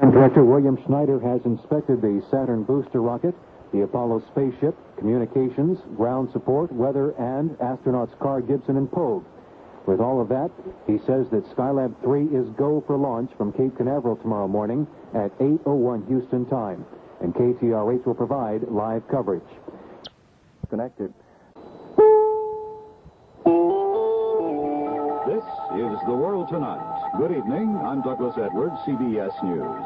And Director William Schneider has inspected the Saturn booster rocket, the Apollo spaceship, communications, ground support, weather, and astronauts Carr, Gibson, and Pogue. With all of that, he says that Skylab 3 is go for launch from Cape Canaveral tomorrow morning at 8:01 Houston time. And KTRH will provide live coverage. Connected. This is The World Tonight. Good evening. I'm Douglas Edwards, CBS News.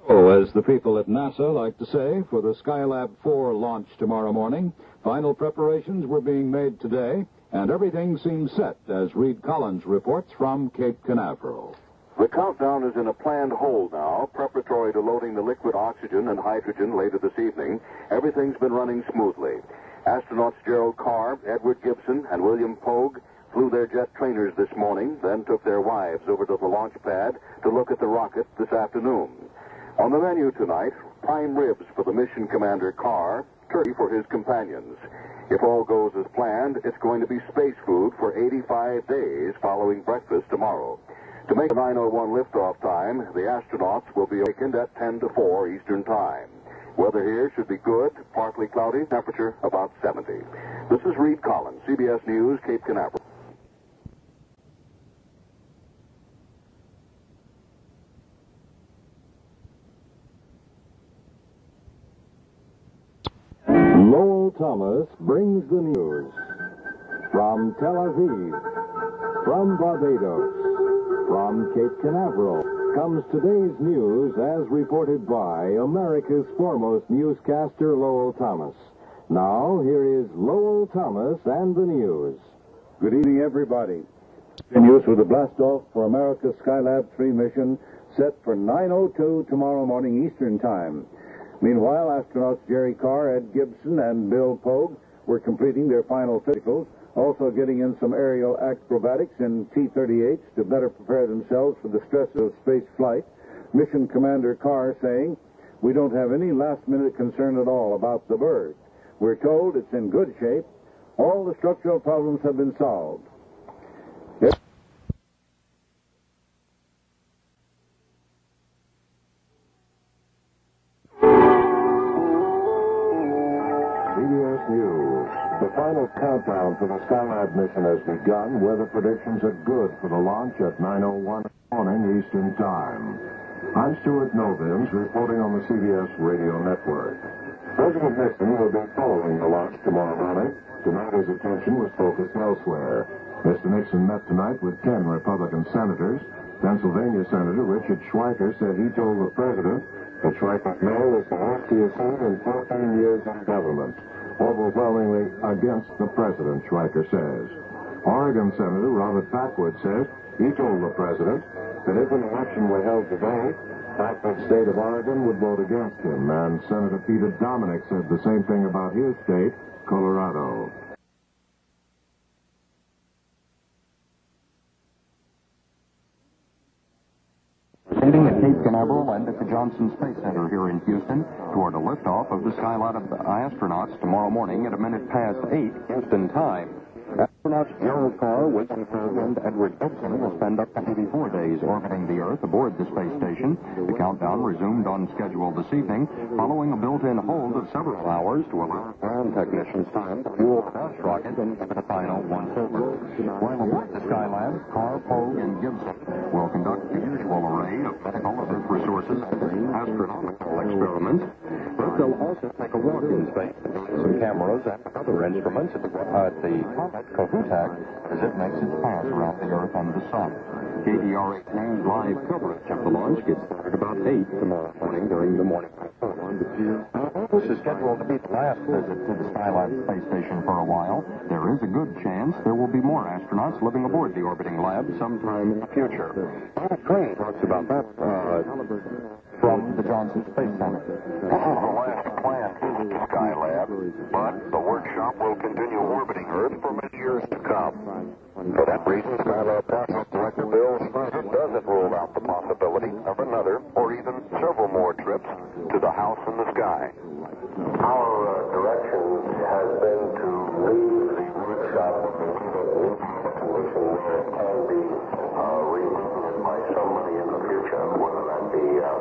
Oh, as the people at NASA like to say, for the Skylab 4 launch tomorrow morning, final preparations were being made today, and everything seems set, as Reed Collins reports from Cape Canaveral. The countdown is in a planned hold now, preparatory to loading the liquid oxygen and hydrogen later this evening. Everything's been running smoothly. Astronauts Gerald Carr, Edward Gibson, and William Pogue flew their jet trainers this morning, then took their wives over to the launch pad to look at the rocket this afternoon. On the menu tonight, prime ribs for the mission commander Carr, turkey for his companions. If all goes as planned, it's going to be space food for 85 days following breakfast tomorrow. To make the 9:01 liftoff time, the astronauts will be awakened at 10 to 4 Eastern Time. Weather here should be good, partly cloudy, temperature about 70. This is Reed Collins, CBS News, Cape Canaveral. Lowell Thomas brings the news. From Tel Aviv, from Barbados, from Cape Canaveral, comes today's news as reported by America's foremost newscaster, Lowell Thomas. Now, here is Lowell Thomas and the news. Good evening, everybody. Continues with the blast-off for America's Skylab 3 mission, set for 9:02 tomorrow morning Eastern Time. Meanwhile, astronauts Jerry Carr, Ed Gibson, and Bill Pogue were completing their final physicals, also getting in some aerial acrobatics in T-38s to better prepare themselves for the stresses of space flight. Mission Commander Carr saying, "We don't have any last-minute concern at all about the bird. We're told it's in good shape. All the structural problems have been solved." CBS News. The final countdown for the Skylab mission has begun. Weather predictions are good for the launch at 9:01 morning Eastern Time. I'm Stuart Novins reporting on the CBS Radio Network. President Nixon will be following the launch tomorrow morning. Tonight his attention was focused elsewhere. Mr. Nixon met tonight with 10 Republican senators. Pennsylvania Senator Richard Schweiker said he told the president that Schweiker's mail is the worst he has seen in 14 years in government. Overwhelmingly against the president, Schweiker says. Oregon Senator Robert Packwood says he told the president that if an election were held today, Packwood's state of Oregon would vote against him. And Senator Peter Dominic said the same thing about his state, Colorado. Standing at Cape Canaveral and at the Johnson Space Center here in Houston toward a liftoff of the Skylab astronauts tomorrow morning at 8:01 Houston time. Astronauts Gerald Carr, William Pogue, and Edward Gibson will spend up to 84 days orbiting the Earth aboard the space station. The countdown resumed on schedule this evening, following a built-in hold of several hours to allow ground technicians time to fuel the launch rocket and give it a final once-over. While aboard the Skylab, Carr, Pogue, and Gibson will conduct the usual array of medical and Earth resources and astronomical experiments. But they'll also take a walk in space with some cameras and other instruments at the comet Kohutak as it makes its path around the Earth and the Sun. KTRH News live coverage of the launch gets started about 8 tomorrow morning during the morning report. This is scheduled to be the last visit to the Skylab space station for a while. There is a good chance there will be more astronauts living aboard the orbiting lab sometime in the future. David Crane talks about that from the Johnson Space Center. This is the last planned visit to Skylab, but the workshop will continue orbiting Earth for many years to come. For that reason, Skylab Project Director Bill Schneider doesn't rule out the possibility of another or even several more trips to the house in the sky. Our direction has been to leave the workshop in a condition where it can be revisited by somebody in the future, whether that be a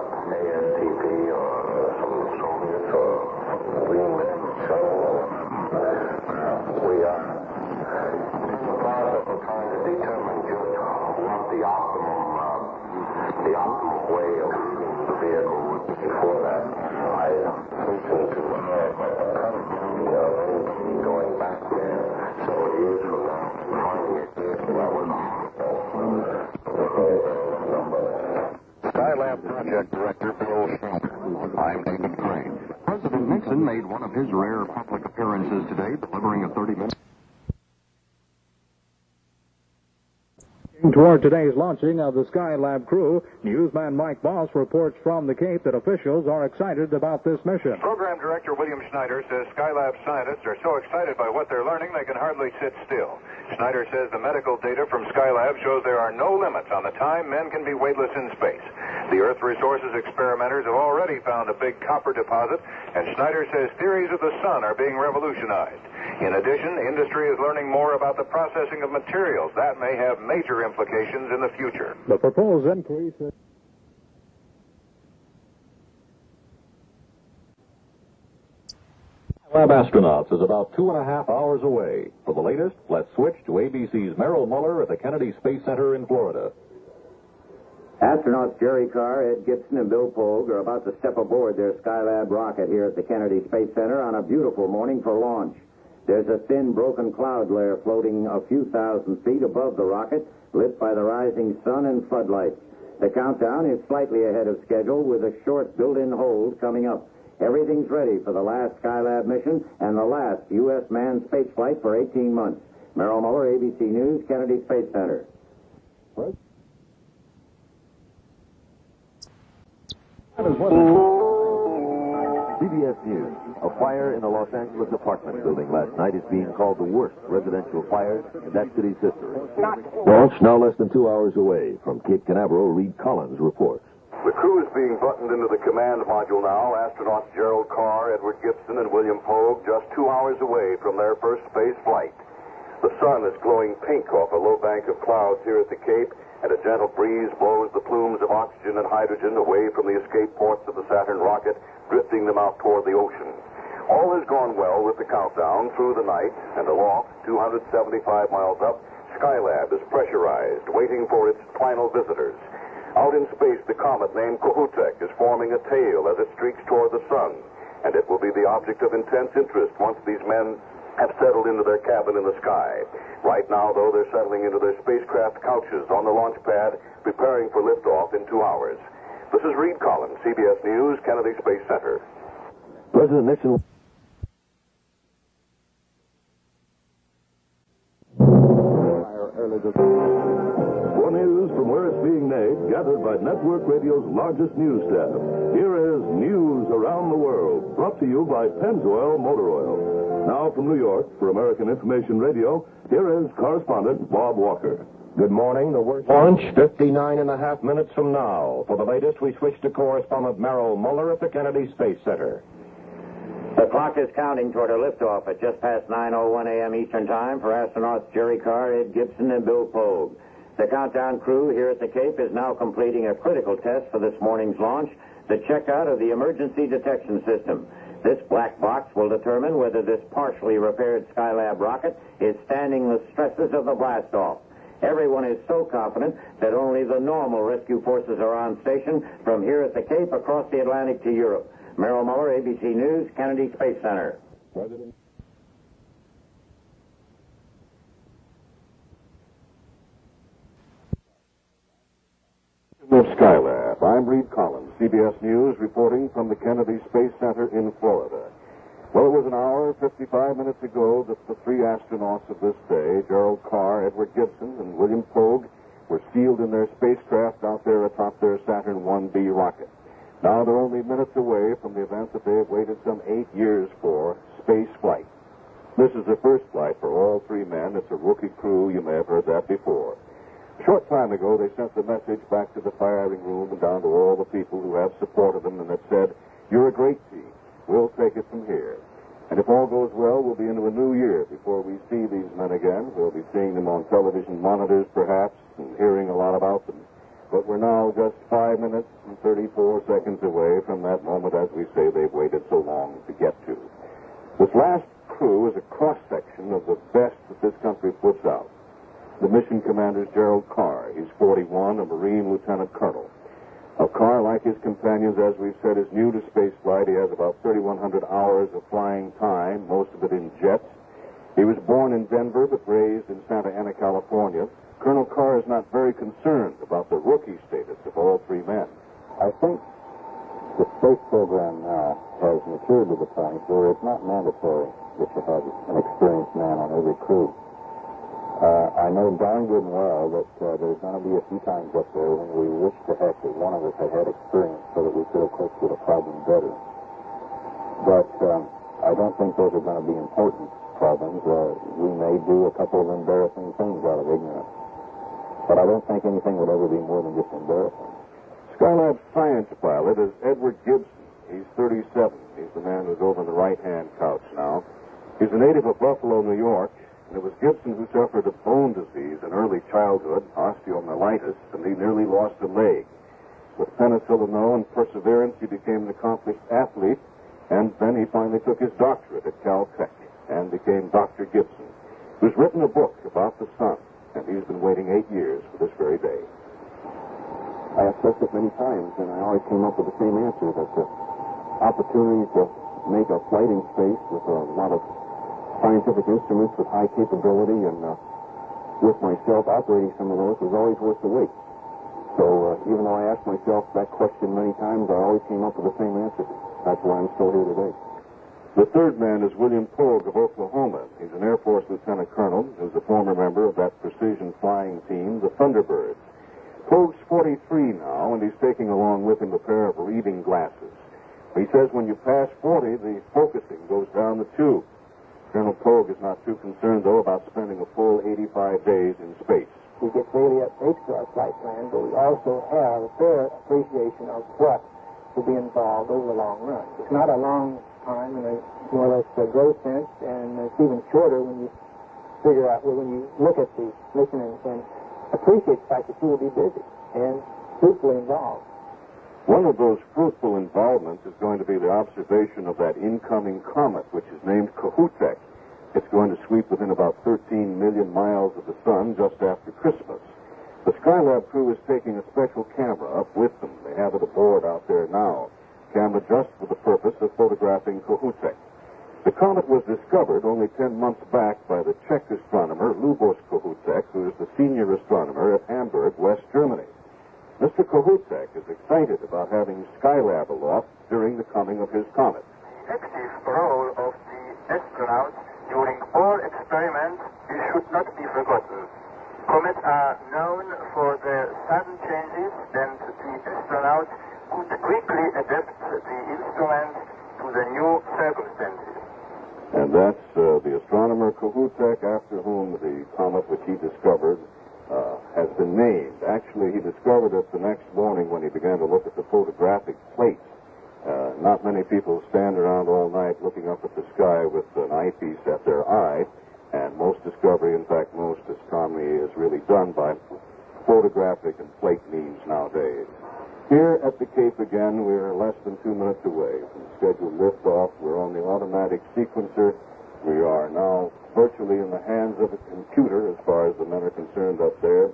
the way of the vehicle would be before that. I hasten to add going back there. So years from now, Skylab Project Director Bill Schroeder. I'm David Crane. President Nixon made one of his rare public appearances today, delivering a 30-minute... Toward today's launching of the Skylab crew, newsman Mike Boss reports from the Cape that officials are excited about this mission. Program Director William Schneider says Skylab scientists are so excited by what they're learning they can hardly sit still. Schneider says the medical data from Skylab shows there are no limits on the time men can be weightless in space. The Earth Resources experimenters have already found a big copper deposit, and Schneider says theories of the sun are being revolutionized. In addition, industry is learning more about the processing of materials. That may have major implications in the future. The proposed increase... Lab astronauts is about 2.5 hours away. For the latest, let's switch to ABC's Merrill Muller at the Kennedy Space Center in Florida. Astronauts Jerry Carr, Ed Gibson, and Bill Pogue are about to step aboard their Skylab rocket here at the Kennedy Space Center on a beautiful morning for launch. There's a thin, broken cloud layer floating a few thousand feet above the rocket, lit by the rising sun and floodlights. The countdown is slightly ahead of schedule with a short built-in hold coming up. Everything's ready for the last Skylab mission and the last U.S. manned spaceflight for 18 months. Merrill Muller, ABC News, Kennedy Space Center. CBS News. A fire in the Los Angeles apartment building last night is being called the worst residential fire in that city's history. Launch now less than 2 hours away. From Cape Canaveral, Reed Collins reports. The crew is being buttoned into the command module now. Astronauts Gerald Carr, Edward Gibson, and William Pogue just 2 hours away from their first space flight. The sun is glowing pink off a low bank of clouds here at the Cape, and a gentle breeze blows the plumes of oxygen and hydrogen away from the escape ports of the Saturn rocket, drifting them out toward the ocean. All has gone well with the countdown through the night, and aloft, 275 miles up, Skylab is pressurized, waiting for its final visitors. Out in space, the comet named Kohoutek is forming a tail as it streaks toward the sun, and it will be the object of intense interest once these men have settled into their cabin in the sky. Right now, though, they're settling into their spacecraft couches on the launch pad, preparing for liftoff in 2 hours. This is Reed Collins, CBS News, Kennedy Space Center. President Nixon... For news from where it's being made, gathered by Network Radio's largest news staff. Here is News Around the World, brought to you by Pennzoil Motor Oil. Now from New York, for American Information Radio, here is correspondent Bob Walker. Good morning. The worst launch 59.5 minutes from now. For the latest, we switch to correspondent Merrill Muller at the Kennedy Space Center. The clock is counting toward a liftoff at just past 9:01 a.m. Eastern Time for astronauts Jerry Carr, Ed Gibson, and Bill Pogue. The countdown crew here at the Cape is now completing a critical test for this morning's launch, the checkout of the emergency detection system. This black box will determine whether this partially repaired Skylab rocket is standing the stresses of the blastoff. Everyone is so confident that only the normal rescue forces are on station from here at the Cape across the Atlantic to Europe. Merrill Muller, ABC News, Kennedy Space Center. President. Of Skylab, I'm Reed Collins, CBS News, reporting from the Kennedy Space Center in Florida. Well, it was an hour, 55 minutes ago that the three astronauts of this day, Gerald Carr, Edward Gibson, and William Pogue, were sealed in their spacecraft out there atop their Saturn 1B rocket. Now they're only minutes away from the event that they have waited some 8 years for, space flight. This is the first flight for all three men. It's a rookie crew. You may have heard that before. A short time ago, they sent the message back to the firing room and down to all the people who have supported them, and it said, "You're a great team. We'll take it from here." And if all goes well, we'll be into a new year before we see these men again. We'll be seeing them on television monitors, perhaps, and hearing a lot about them. But we're now just 5 minutes and 34 seconds away from that moment, as we say, they've waited so long to get to. This last crew is a cross-section of the best that this country puts out. The mission commander is Gerald Carr. He's 41, a Marine lieutenant colonel. like his companions, as we've said, is new to spaceflight. He has about 3,100 hours of flying time, most of it in jets. He was born in Denver but raised in Santa Ana, California. Colonel Carr is not very concerned about the rookie status of all three men. I think the space program now has matured to the point where it's not mandatory that you have an experienced man on every crew. I know darn good and well that there's going to be a few times up there when we wish to heck that one of us had experience so that we could have coped with a problem better. But I don't think those are going to be important problems. We may do a couple of embarrassing things out of ignorance. But I don't think anything would ever be more than just embarrassing. Skylab science pilot is Edward Gibson. He's 37. He's the man who's over on the right-hand couch now. He's a native of Buffalo, New York, and it was Gibson who suffered of bone disease in early childhood, osteomyelitis, and he nearly lost a leg. With penicillin and perseverance, he became an accomplished athlete, and then he finally took his doctorate at Caltech and became Dr. Gibson, who's written a book about the sun, and he's been waiting 8 years for this very day. I assessed it many times, and I always came up with the same answer, that the opportunity to make a flight in space with a lot of scientific instruments with high capability and with myself operating some of those was always worth the wait. So even though I asked myself that question many times, I always came up with the same answer. That's why I'm still here today. The third man is William Pogue of Oklahoma. He's an Air Force lieutenant colonel who's a former member of that precision flying team, the Thunderbirds. Pogue's 43 now, and he's taking along with him a pair of reading glasses. He says when you pass 40, the focusing goes down the tube. Colonel Pogue is not too concerned, though, about spending a full 85 days in space. We get daily updates to our flight plan, but we also have a fair appreciation of what will be involved over the long run. It's not a long time in a more or less growth sense, and it's even shorter when you figure out, when you look at the mission and appreciate the fact that you will be busy and fruitfully involved. One of those fruitful involvements is going to be the observation of that incoming comet, which is named Kohoutek. It's going to sweep within about 13 million miles of the sun just after Christmas. The Skylab crew is taking a special camera up with them. They have it aboard out there now. Camera just for the purpose of photographing Kohoutek. The comet was discovered only 10 months back by the Czech astronomer Lubos Kohoutek, who is the senior astronomer at Hamburg, West Germany. Mr. Kohoutek is excited about having Skylab aloft during the coming of his comet. The active role of the astronauts during all experiments should not be forgotten. Comets are known for their sudden changes, and the astronauts could quickly adapt the instruments to the new circumstances. And that's the astronomer Kohoutek, after whom the comet which he discovered has been named. Actually, he discovered it the next morning when he began to look at the photographic plates. Not many people stand around all night looking up at the sky with an eyepiece at their eye, and most discovery, in fact, most astronomy is really done by photographic and plate means nowadays. Here at the Cape again, we're less than 2 minutes away from scheduled liftoff. We're on the automatic sequencer. We are now virtually in the hands of a computer as far as the men are concerned up there.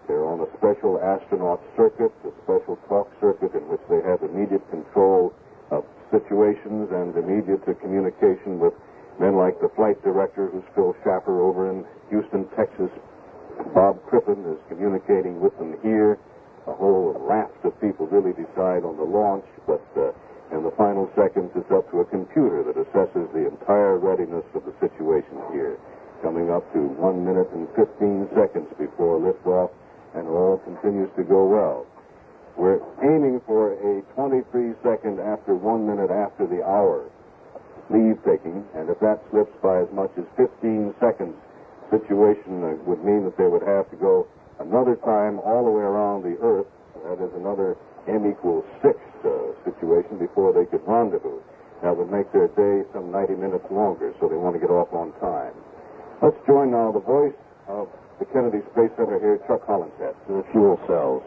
They're on a special astronaut circuit, a special talk circuit in which they have immediate control of situations and immediate communication with men like the flight director, who's Phil Schaffer over in Houston, Texas. Bob Crippen is communicating with them here. A whole raft of people really decide on the launch, but in the final seconds, it's up to a computer that assesses the entire readiness of the situation here. Coming up to 1 minute and 15 seconds before liftoff, and all continues to go well. We're aiming for a 23-second after 1 minute after the hour leave taking, and if that slips by as much as 15 seconds, situation would mean that they would have to go another time all the way around the Earth. That is another M=6 situation before they could rendezvous. That would make their day some 90 minutes longer, so they want to get off on time. Let's join now the voice of the Kennedy Space Center here, Chuck Hollinshead. To the fuel cells.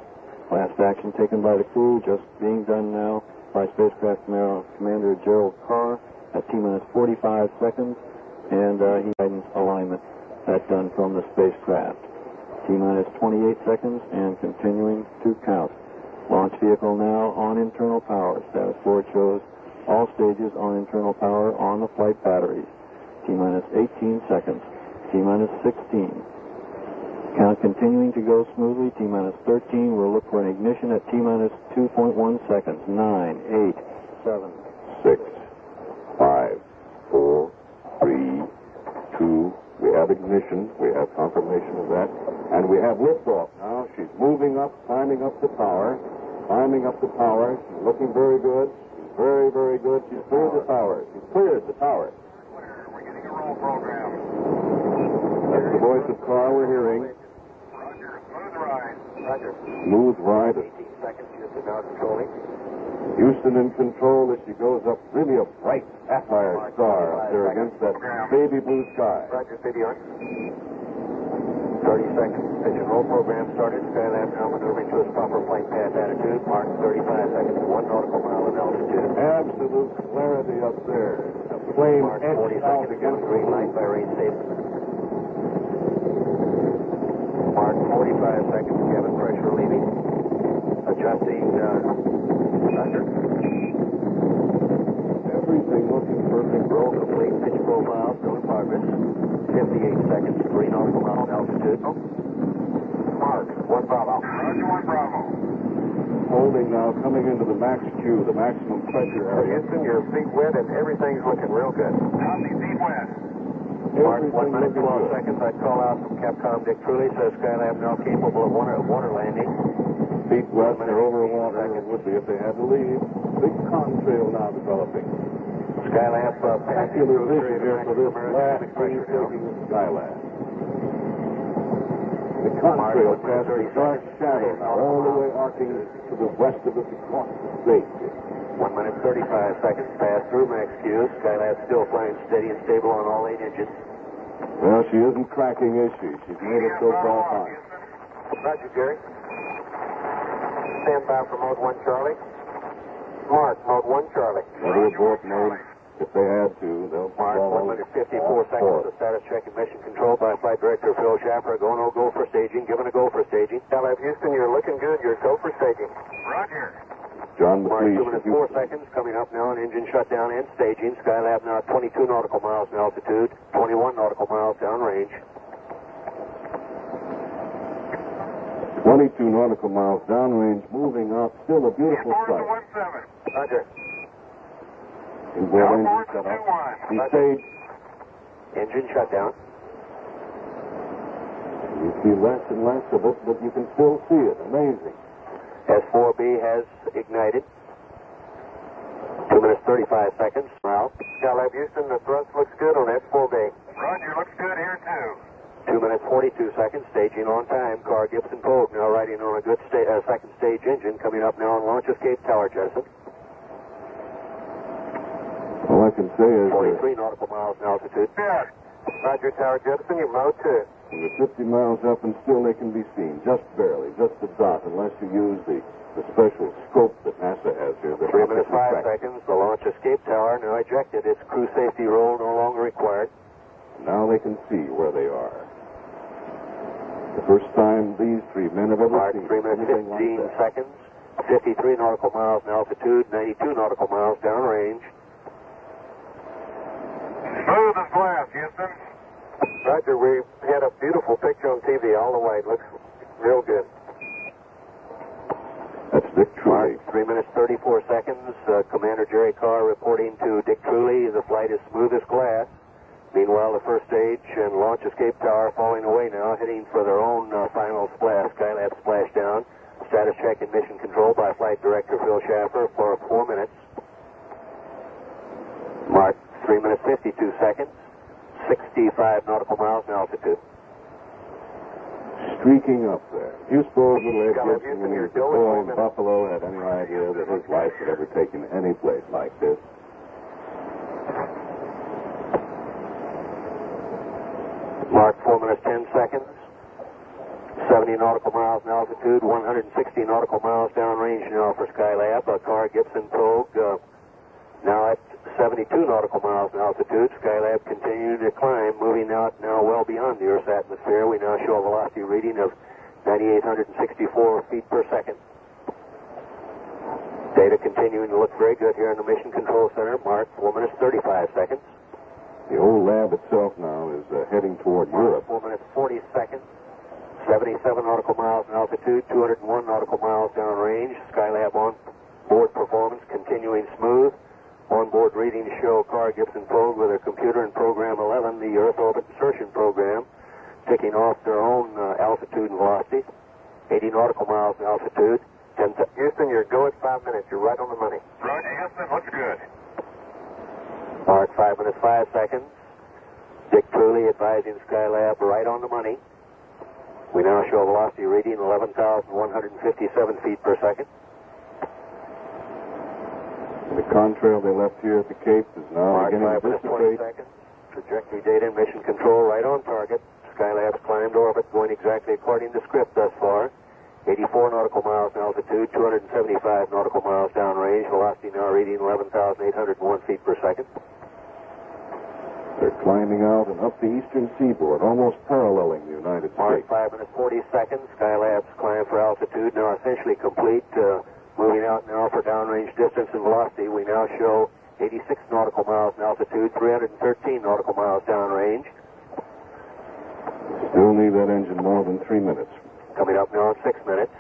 Last action taken by the crew, just being done now by Spacecraft Commander Gerald Carr at T-minus 45 seconds, and he guidance alignment. That done from the spacecraft. T-minus 28 seconds and continuing to count. Launch vehicle now on internal power. Status board shows all stages on internal power on the flight batteries. T-minus 18 seconds. T-minus 16. Count continuing to go smoothly. T-minus 13. We'll look for an ignition at T-minus 2.1 seconds. 9, 8, 7, 6, 5, 4, 3, 2. We have ignition. We have confirmation of that. And we have liftoff now. She's moving up, climbing up the tower. Climbing up the tower. She's looking very good. She's very, very good. She's cleared the tower. She's cleared the tower. We're getting a roll program. That's the voice of Carr we're hearing. Roger. Smooth ride. Roger. Smooth ride. 18 seconds. Houston now controlling. Houston in control as she goes up. Really a bright sapphire star up there against that baby blue sky. Roger. City on. 30 seconds. Pitch and roll program started. Skylab now maneuvering to its proper flight path attitude. Mark 35 seconds. 1 nautical mile in altitude. Absolute clarity up there. A flame Mark 40 seconds. Against green light by rain safe. Mark 45 seconds. Cabin pressure leaving. Adjusting. Roger. Everything looking perfect. Roll complete. Pitch profile still in progress. 58 seconds. 3 nautical miles altitude. Mark 1 Bravo. Roger 1 Bravo. Holding now, coming into the max Q, the maximum pressure area. Houston, your feet wet and everything's looking real good. Copy, feet wet. Mark 1 minute 12 seconds. I call out from Capcom Dick Truly. Says Skylab now capable of water landing. Feet wet, they're over water. It would be if they had to leave. Big contrail now developing. Skylab spectacular vision here for this last thing taking the Skylab. The contrail casts a dark shadow now all the way arcing to the west of us across the state. 1 minute 35 seconds. Pass through max Q. Skylab still flying steady and stable on all 8 engines. Well, she isn't cracking, is she? She's made it so far fine. Roger, Jerry. Stand by for mode 1 Charlie. Mark, mode 1 Charlie. Another abort mode. If they had to, they'll Mark, 1 minute 54 seconds. The status check and mission control by Flight Director Phil Schaffer. Go for staging. Given a go for staging. Skylab Houston, you're looking good. You're go for staging. Roger. John Mark, McLeish. 2 minutes 4 seconds. Coming up now on engine shutdown and staging. Skylab now at 22 nautical miles in altitude. 21 nautical miles downrange. 22 nautical miles downrange, moving up. Still a beautiful sight. Roger. And well, engine shut off. He stayed. Engine shutdown. You see less and less of it, but you can still see it. Amazing. S4B has ignited. 2 minutes 35 seconds. Now, Skylab Houston, the thrust looks good on S4B. Roger, looks good here too. 2 minutes 42 seconds. Staging on time. Carr Gibson Pogue now riding on a good second stage engine. Coming up now on launch escape tower, Jettison. All I can say is 43 nautical miles in altitude. Yeah. Roger, tower Jettison, you're mode 2. They're 50 miles up and still they can be seen, just barely, just a dot, unless you use the special scope that NASA has here. 3 minutes 5 seconds. The launch escape tower now ejected. Its crew safety roll no longer required. Now they can see where they are. The first time these 3 men have ever seen 3 minutes 15 seconds. 53 nautical miles in altitude. 92 nautical miles downrange. Smooth as glass, Houston. Roger, we had a beautiful picture on TV all the way. It looks real good. That's Dick Truly. 3 minutes 34 seconds. Commander Jerry Carr reporting to Dick Truly. The flight is smooth as glass. Meanwhile, the first stage and launch escape tower falling away now, heading for their own final splash. Skylab splashdown. Status check and mission control by Flight Director Phil Schaffer for 4 minutes. Mark 3 minutes 52 seconds. 65 nautical miles in altitude. Streaking up there. Do you suppose little Ed Gibson, when he was a boy in minutes. Buffalo, had any idea that his life had ever taken any place like this? Mark 4 minutes 10 seconds. 70 nautical miles in altitude, 160 nautical miles downrange now for Skylab. Carr Gibson Pogue now at 72 nautical miles in altitude. Skylab continuing to climb, moving out now well beyond the Earth's atmosphere. We now show a velocity reading of 9,864 feet per second. Data continuing to look very good here in the Mission Control Center. Mark, 4 minutes, 35 seconds. The old lab itself now is heading toward Europe. 4 minutes, 40 seconds. 77 nautical miles in altitude, 201 nautical miles downrange. Skylab on-board performance continuing smooth. On-board readings show Carr, Gibson, Pogue with their computer and program 11, the Earth Orbit Insertion Program, ticking off their own altitude and velocity. 80 nautical miles in altitude. Houston, you're go at 5 minutes. You're right on the money. Roger, Houston, looks good. Mark, 5 minutes, 5 seconds. Dick Truly advising Skylab right on the money. We now show a velocity reading 11,157 feet per second. The contrail they left here at the Cape is now Mark, beginning 5 to minutes, 20 dissipate. seconds. Trajectory data and mission control right on target. Skylab's climbed orbit going exactly according to script thus far. 84 nautical miles in altitude, 275 nautical miles downrange. Velocity now reading 11,801 feet per second. They're climbing out and up the eastern seaboard, almost paralleling the United Mark, States. 5 minutes, 40 seconds. Skylab's climb for altitude now essentially complete. Moving out now for downrange distance and velocity. We now show 86 nautical miles in altitude, 313 nautical miles downrange. Still need that engine more than 3 minutes. Coming up now in 6 minutes.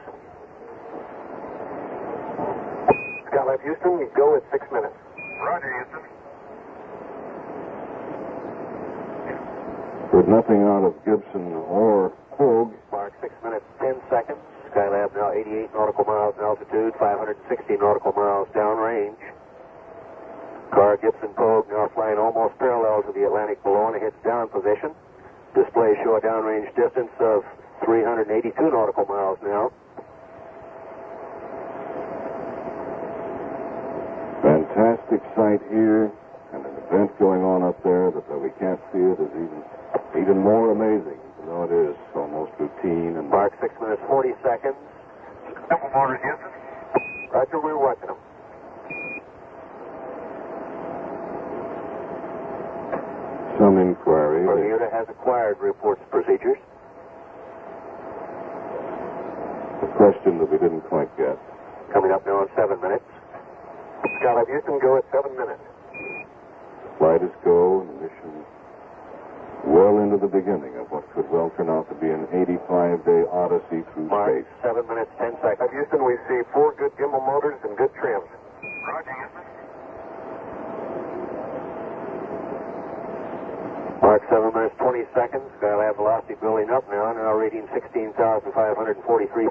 Skylab Houston, you go at 6 minutes. Roger, Houston. With nothing out of Gibson or Pogue. Mark, 6 minutes, 10 seconds. Skylab now 88 nautical miles in altitude, 560 nautical miles downrange. Carr, Gibson, Pogue now flying almost parallel to the Atlantic below in a heads down position. Displays show a downrange distance of 382 nautical miles now. Fantastic sight here, and an event going on up there that though we can't see it is even more amazing, even though it is almost routine. And Mark, 6 minutes, 40 seconds. Double motors, Houston. Roger, we're watching them. some inquiry. Bermuda has acquired reports procedures. A question that we didn't quite get. Coming up now in 7 minutes. Skylab Houston, go at 7 minutes. Flight is go, and mission well into the beginning of what could well turn out to be an 85-day odyssey through space. 7 minutes, 10 seconds. Houston, we see 4 good gimbal motors and good trims. Roger, Houston. Mark, 7 minutes, 20 seconds. Skylab velocity building up now reading 16,543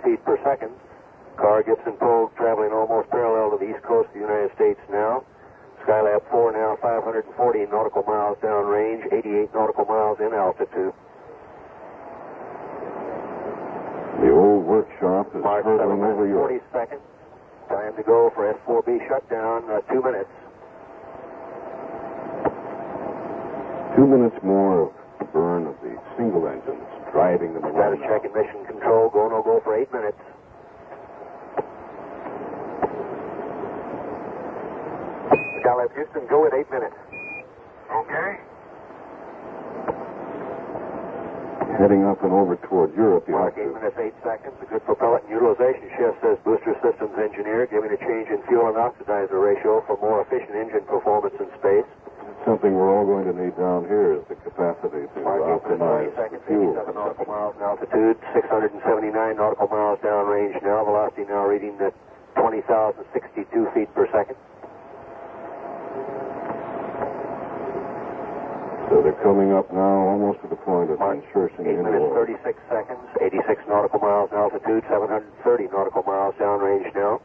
feet per second. Carr, Gibson, Pogue traveling almost parallel to the east coast of the United States now. Skylab 4 now 540 nautical miles downrange, 88 nautical miles in altitude. The old workshop is Mark, 7 hurtling over minutes, 40 seconds. Time to go for S4B shutdown, 2 minutes. 2 minutes more of burn of the single engines, driving them away. Status check and mission control, go, no go for 8 minutes. Skylab Houston, go at 8 minutes. Okay. Heading up and over toward Europe. Mark, 8 minutes, 8 seconds. A good propellant utilization shift, says Booster Systems engineer, giving a change in fuel and oxidizer ratio for more efficient engine performance in space. Something we're all going to need down here is the capacity to Mark, 8 minutes, 20 optimize seconds, fuel. 87 nautical miles in altitude, 679 nautical miles downrange now. Velocity now reading at 20,062 feet per second. So they're coming up now almost to the point of Mark, insertion 8 into minutes, orbit. 36 seconds, 86 nautical miles in altitude, 730 nautical miles downrange now.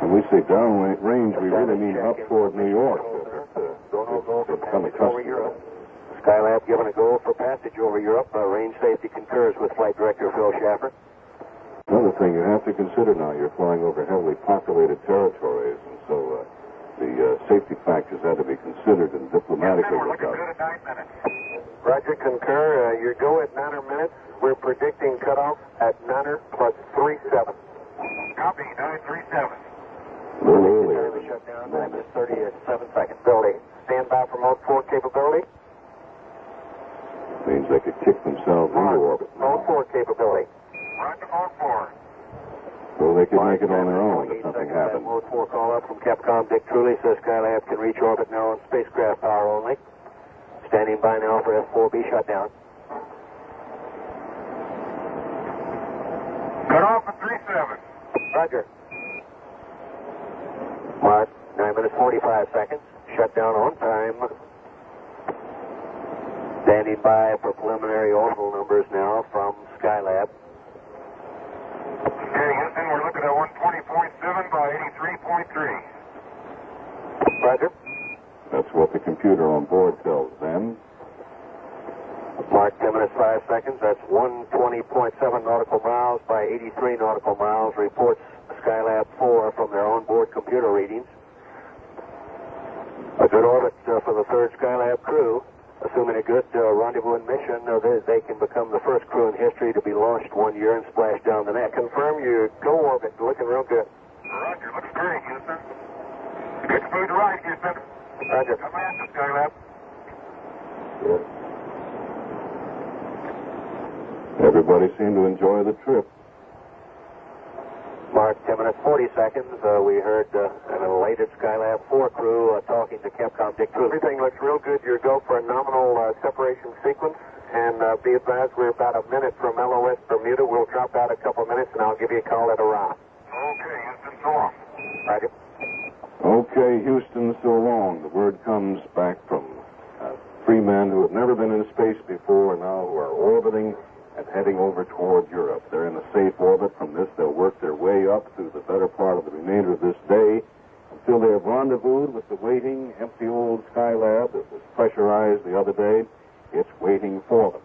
When we say downrange, we really mean up toward New York. Go for Become passage over accustomed. Europe. Skylab given a go for passage over Europe. Range safety concurs with Flight Director Phil Schaffer. Another thing you have to consider now, you're flying over heavily populated territories, and so the safety factors had to be considered and diplomatically We're looked looking at. good at 9 minutes. Roger, concur. Your go at 9 minutes. We're predicting cutoff at 9 plus 37. Copy, 937. A little Time earlier. to shut down. 9 minutes, 37 seconds. Ability. Stand by for mode 4 capability. Means they could kick themselves into orbit. Mode 4 capability. Roger, mode 4. Go they could make it on their own if something happened. Mode 4 call up from Capcom. Dick Truly says Skylab can reach orbit now on spacecraft power only. Standing by now for F4B shutdown. Cut off at 3-7. Roger. Mark, 9 minutes 45 seconds. Shutdown on time. Standing by for preliminary orbital numbers now from Skylab. Okay, Houston, we're looking at 120.7 by 83.3. Roger. That's what the computer on board tells them. Mark, 10 minutes 5 seconds. That's 120.7 nautical miles by 83 nautical miles. Reports Skylab 4 from their onboard computer readings. A good orbit for the third Skylab crew. Assuming a good rendezvous and mission, they can become the first crew in history to be launched 1 year and splash down the net. Confirm you go orbit. Looking real good. Roger, looks great, Houston. Good food right, Houston. Roger. Come on, Skylab. Yes. Everybody seemed to enjoy the trip. Mark, 10 minutes 40 seconds. We heard an elated Skylab 4 crew talking to Capcom Dick Truly. Everything looks real good. You're go for a nominal separation sequence. And be advised, we're about a minute from LOS Bermuda. We'll drop out a couple minutes, and I'll give you a call at around. Okay, Houston, so long. Roger. Okay, Houston, so long. The word comes back from 3 men who have never been in space before and now who are orbiting and heading over toward Europe. They're in a safe orbit. From this, they'll work their way up through the better part of the remainder of this day until they have rendezvoused with the waiting, empty old Skylab that was pressurized the other day. It's waiting for them.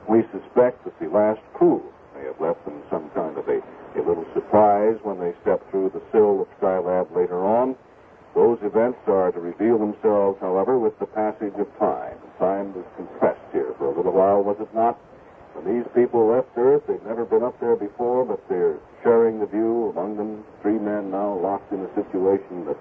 We suspect that the last crew may have left them some kind of a little surprise when they step through the sill of Skylab later on. Those events are to reveal themselves, however, with the passage of time. Time was compressed here for a little while, was it not? When these people left Earth, they've never been up there before, but they're sharing the view. Among them, 3 men now locked in a situation that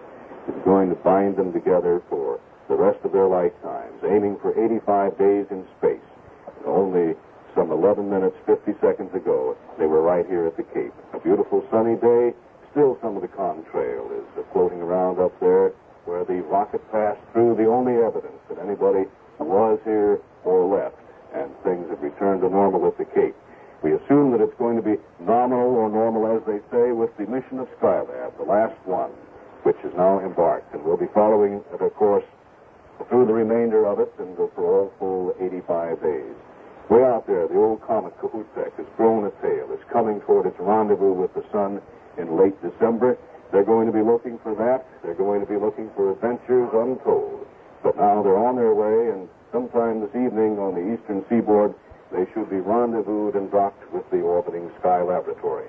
is going to bind them together for the rest of their lifetimes, aiming for 85 days in space. And only some 11 minutes, 50 seconds ago, they were right here at the Cape. A beautiful sunny day. Still some of the contrail is floating around up there where the rocket passed through, the only evidence that anybody was here or left. And things have returned to normal at the Cape. We assume that it's going to be nominal or normal, as they say, with the mission of Skylab, the last one, which is now embarked. And we'll be following it, of course, through the remainder of it and for all full 85 days. Way out there, the old comet Kohoutek has grown a tail. It's coming toward its rendezvous with the sun in late December. They're going to be looking for that. They're going to be looking for adventures untold. But now they're on their way, and sometime this evening on the eastern seaboard, they should be rendezvoused and docked with the orbiting Sky Laboratory.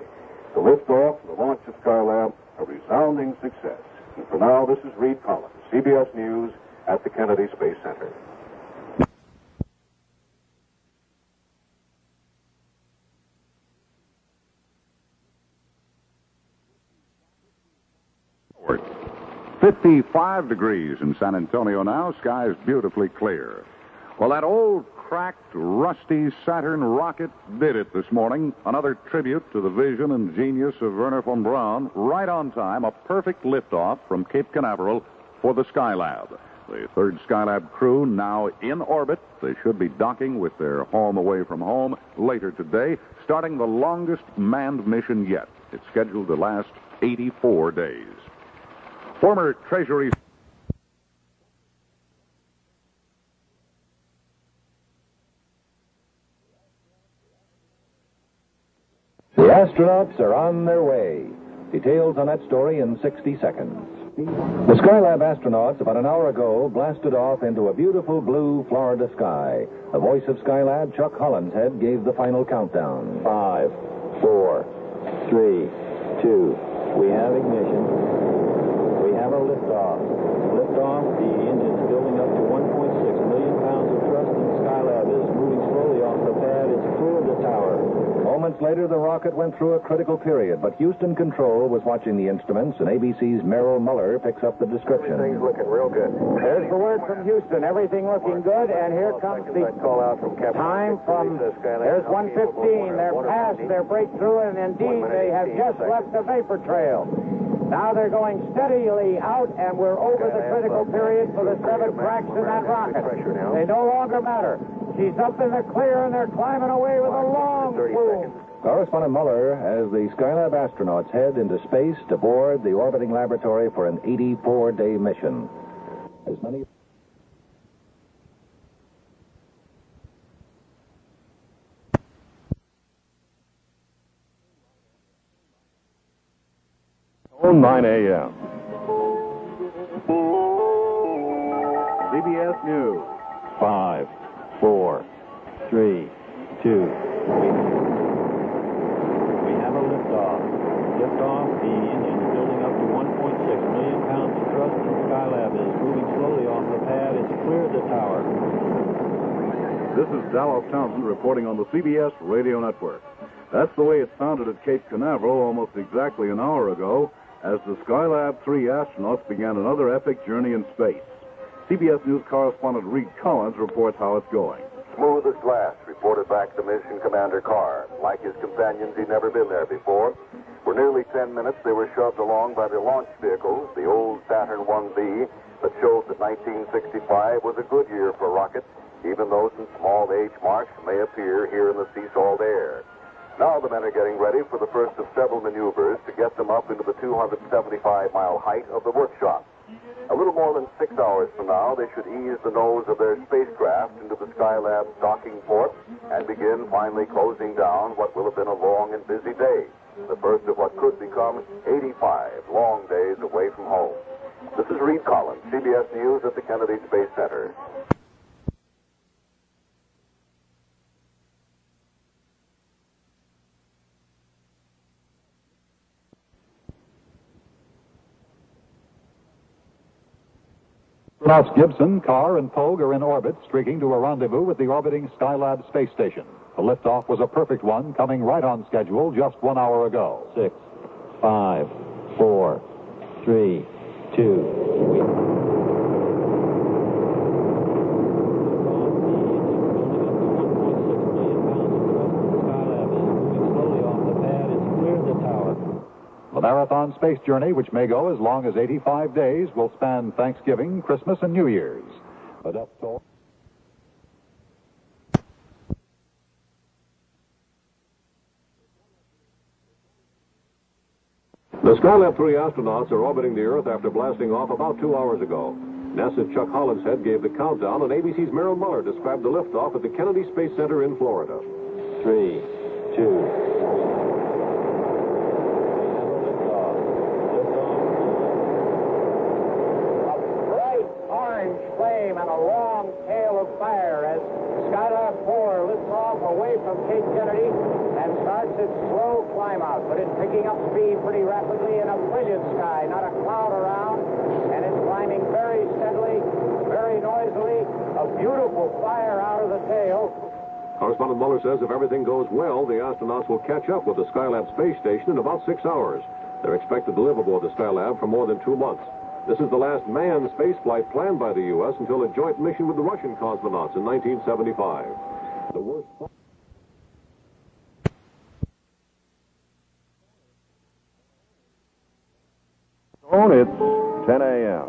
The liftoff, the launch of Skylab, a resounding success. And for now, this is Reed Collins, CBS News at the Kennedy Space Center. Forward. 55 degrees in San Antonio now. Sky's beautifully clear. Well, that old, cracked, rusty Saturn rocket did it this morning. Another tribute to the vision and genius of Werner von Braun. Right on time, a perfect liftoff from Cape Canaveral for the Skylab. The third Skylab crew now in orbit. They should be docking with their home away from home later today, starting the longest manned mission yet. It's scheduled to last 84 days. Former Treasury... The astronauts are on their way. Details on that story in 60 seconds. The Skylab astronauts about an hour ago blasted off into a beautiful blue Florida sky. The voice of Skylab, Chuck Hollinshead, gave the final countdown. 5, 4, 3, 2. We have ignition. We have a liftoff. Liftoff, the engine's building up to 1.6 million pounds of thrust, and Skylab is moving slowly off the pad. It's clear of the tower. Moments later, the rocket went through a critical period, but Houston Control was watching the instruments, and ABC's Merrill Muller picks up the description. Everything's looking real good. There's the word from Houston. Everything looking good, and here comes the call out from Captain time from... There's 1:15. They're past their breakthrough, and indeed they have just left the vapor trail. Now they're going steadily out, and we're over the critical period for the 7 cracks in that rocket. They no longer matter. She's up in the clear, and they're climbing away with a long plume. Correspondent Muller, as the Skylab astronauts head into space to board the orbiting laboratory for an 84-day mission. As many... Oh, 9 a.m. CBS News. 5, 4, 3, 2. We have a liftoff. Liftoff, the engine's building up to 1.6 million pounds of thrust, and Skylab is moving slowly off the pad. It's cleared the tower. This is Dallas Townsend reporting on the CBS Radio Network. That's the way it sounded at Cape Canaveral almost exactly an hour ago as the Skylab 3 astronauts began another epic journey in space. CBS News correspondent Reed Collins reports how it's going. Smooth as glass, reported back to Mission Commander Carr. Like his companions, he'd never been there before. For nearly 10 minutes, they were shoved along by the launch vehicle, the old Saturn 1B, that showed that 1965 was a good year for rockets, even though some small age marks may appear here in the seesawed air. Now the men are getting ready for the first of several maneuvers to get them up into the 275-mile height of the workshop. A little more than 6 hours from now, they should ease the nose of their spacecraft into the Skylab docking port and begin finally closing down what will have been a long and busy day, the first of what could become 85 long days away from home. This is Reed Collins, CBS News at the Kennedy Space Center. Astronauts Gibson, Carr, and Pogue are in orbit, streaking to a rendezvous with the orbiting Skylab space station. The liftoff was a perfect one, coming right on schedule just 1 hour ago. 6, 5, 4, 3, 2. The marathon space journey, which may go as long as 85 days, will span Thanksgiving, Christmas, and New Year's. The death toll. The Skylab 3 astronauts are orbiting the Earth after blasting off about 2 hours ago. NASA's Chuck Hollinshead gave the countdown, and ABC's Merrill Muller described the liftoff at the Kennedy Space Center in Florida. 3, 2. Flame and a long tail of fire as Skylab 4 lifts off away from Cape Kennedy and starts its slow climb out, but it's picking up speed pretty rapidly in a brilliant sky, not a cloud around, and it's climbing very steadily, very noisily, a beautiful fire out of the tail. Correspondent Muller says if everything goes well, the astronauts will catch up with the Skylab space station in about 6 hours. They're expected to live aboard the Skylab for more than 2 months. This is the last manned spaceflight planned by the U.S. until a joint mission with the Russian cosmonauts in 1975. The worst... It's 10 a.m.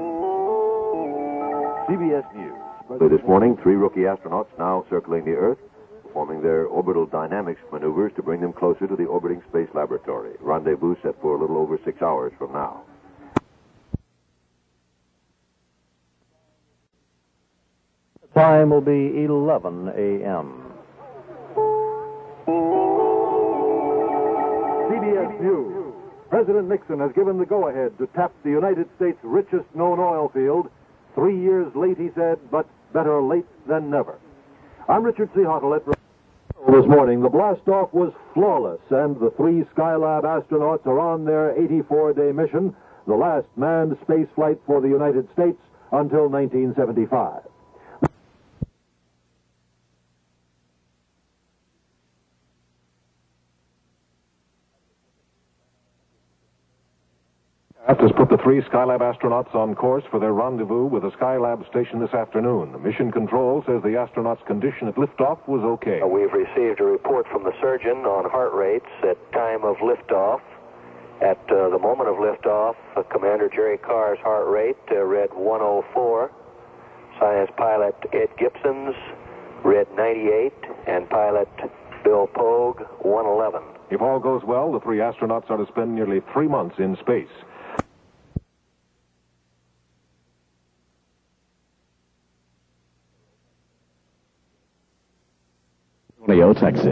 CBS News. This morning, 3 rookie astronauts now circling the Earth, performing their orbital dynamics maneuvers to bring them closer to the orbiting space laboratory. Rendezvous set for a little over 6 hours from now. Time will be 11 a.m. CBS News. President Nixon has given the go-ahead to tap the United States' richest known oil field. 3 years late, he said, but better late than never. I'm Richard C. Hottelet. This morning, the blast-off was flawless, and the 3 Skylab astronauts are on their 84-day mission. the last manned space flight for the United States until 1975. Has put the 3 Skylab astronauts on course for their rendezvous with the Skylab station this afternoon. Mission Control says the astronauts' condition at liftoff was okay. We've received a report from the surgeon on heart rates at time of liftoff. At the moment of liftoff, Commander Jerry Carr's heart rate read 104. Science pilot Ed Gibson's read 98, and pilot Bill Pogue 111. If all goes well, the 3 astronauts are to spend nearly 3 months in space. Texas.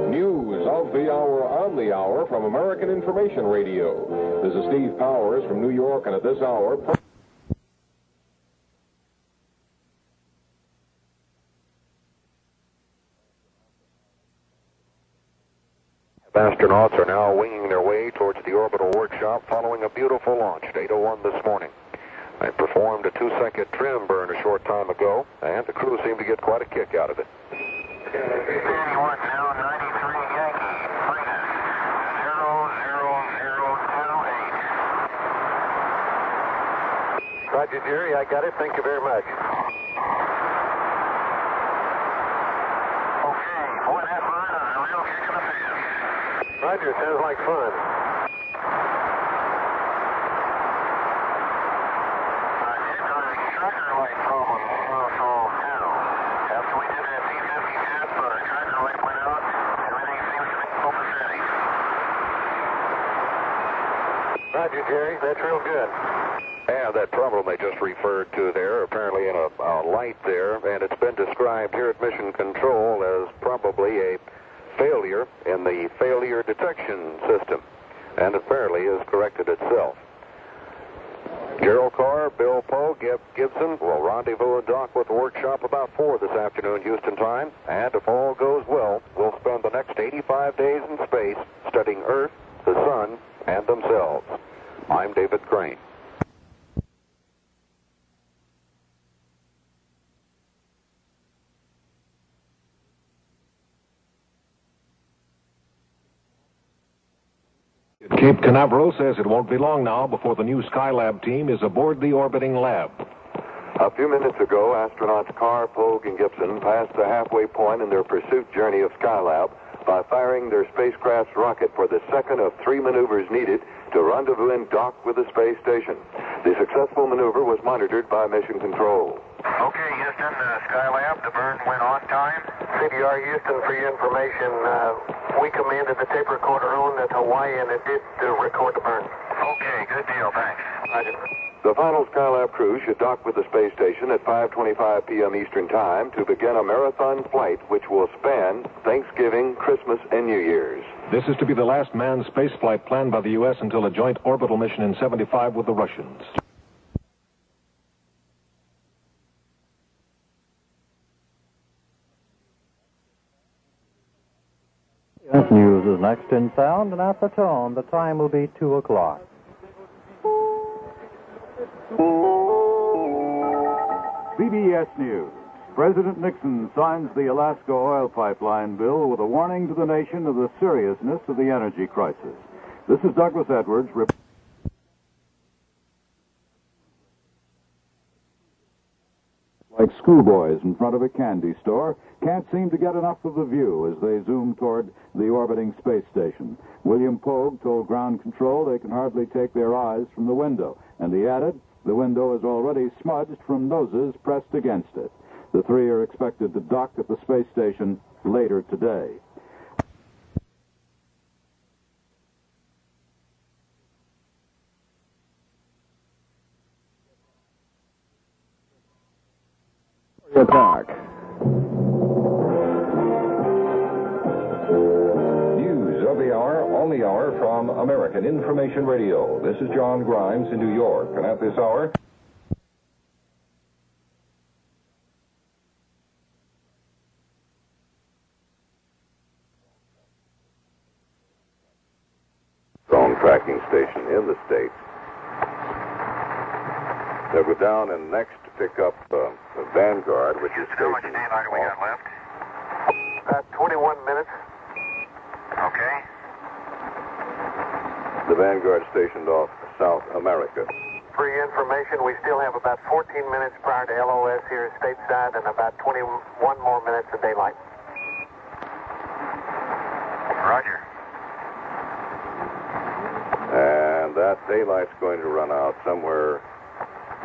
News of the hour on the hour from American Information Radio. This is Steve Powers from New York, and at this hour... Astronauts are now winging their way towards the orbital workshop following a beautiful launch at 8:01 this morning. They performed a 2-second trim burn a short time ago, and the crew seemed to get quite a kick out of it. 91 now, 93 Yankee, Freighter, 00028. Roger, Jerry, I got it. Thank you very much. Okay, boy, that run is a real kick in the face. Roger, sounds like fun. Roger, Jerry. That's real good. And that problem they just referred to there, apparently in a light there, and it's been described here at Mission Control as probably a failure in the failure detection system, and apparently has corrected itself. Gerald Carr, Bill Pogue, Gibson will rendezvous and dock with the workshop about 4 this afternoon Houston time, and if all goes well, we'll spend the next 85 days in space studying Earth, the Sun, and themselves. I'm David Crane. Cape Canaveral says it won't be long now before the new Skylab team is aboard the orbiting lab. A few minutes ago, astronauts Carr, Pogue, and Gibson passed the halfway point in their pursuit journey of Skylab by firing their spacecraft's rocket for the second of 3 maneuvers needed to rendezvous and dock with the space station. The successful maneuver was monitored by Mission Control. Okay, Houston, Skylab, the burn went on time. CBR Houston, for your information, we commanded the tape recorder on at Hawaii, and it did record the burn. Okay, good deal, thanks. Roger. The final Skylab crew should dock with the space station at 5:25 p.m. Eastern Time to begin a marathon flight which will span Thanksgiving, Christmas, and New Year's. This is to be the last manned spaceflight planned by the U.S. until a joint orbital mission in '75 with the Russians. News is next in sound, and at the tone, the time will be 2 o'clock. CBS News. President Nixon signs the Alaska oil pipeline bill with a warning to the nation of the seriousness of the energy crisis. This is Douglas Edwards. Like schoolboys in front of a candy store, can't seem to get enough of the view as they zoom toward the orbiting space station. William Pogue told ground control they can hardly take their eyes from the window, and he added, the window is already smudged from noses pressed against it. The 3 are expected to dock at the space station later today. Attack. News of the hour, on the hour from American Information Radio. This is John Grimes in New York, and at this hour... tracking station in the state. They'll go down and next pick up Vanguard, which is How much stationed daylight do we got left? About 21 minutes. Okay. the Vanguard stationed off South America. For your information, we still have about 14 minutes prior to LOS here stateside and about 21 more minutes of daylight. Roger. And that daylight's going to run out somewhere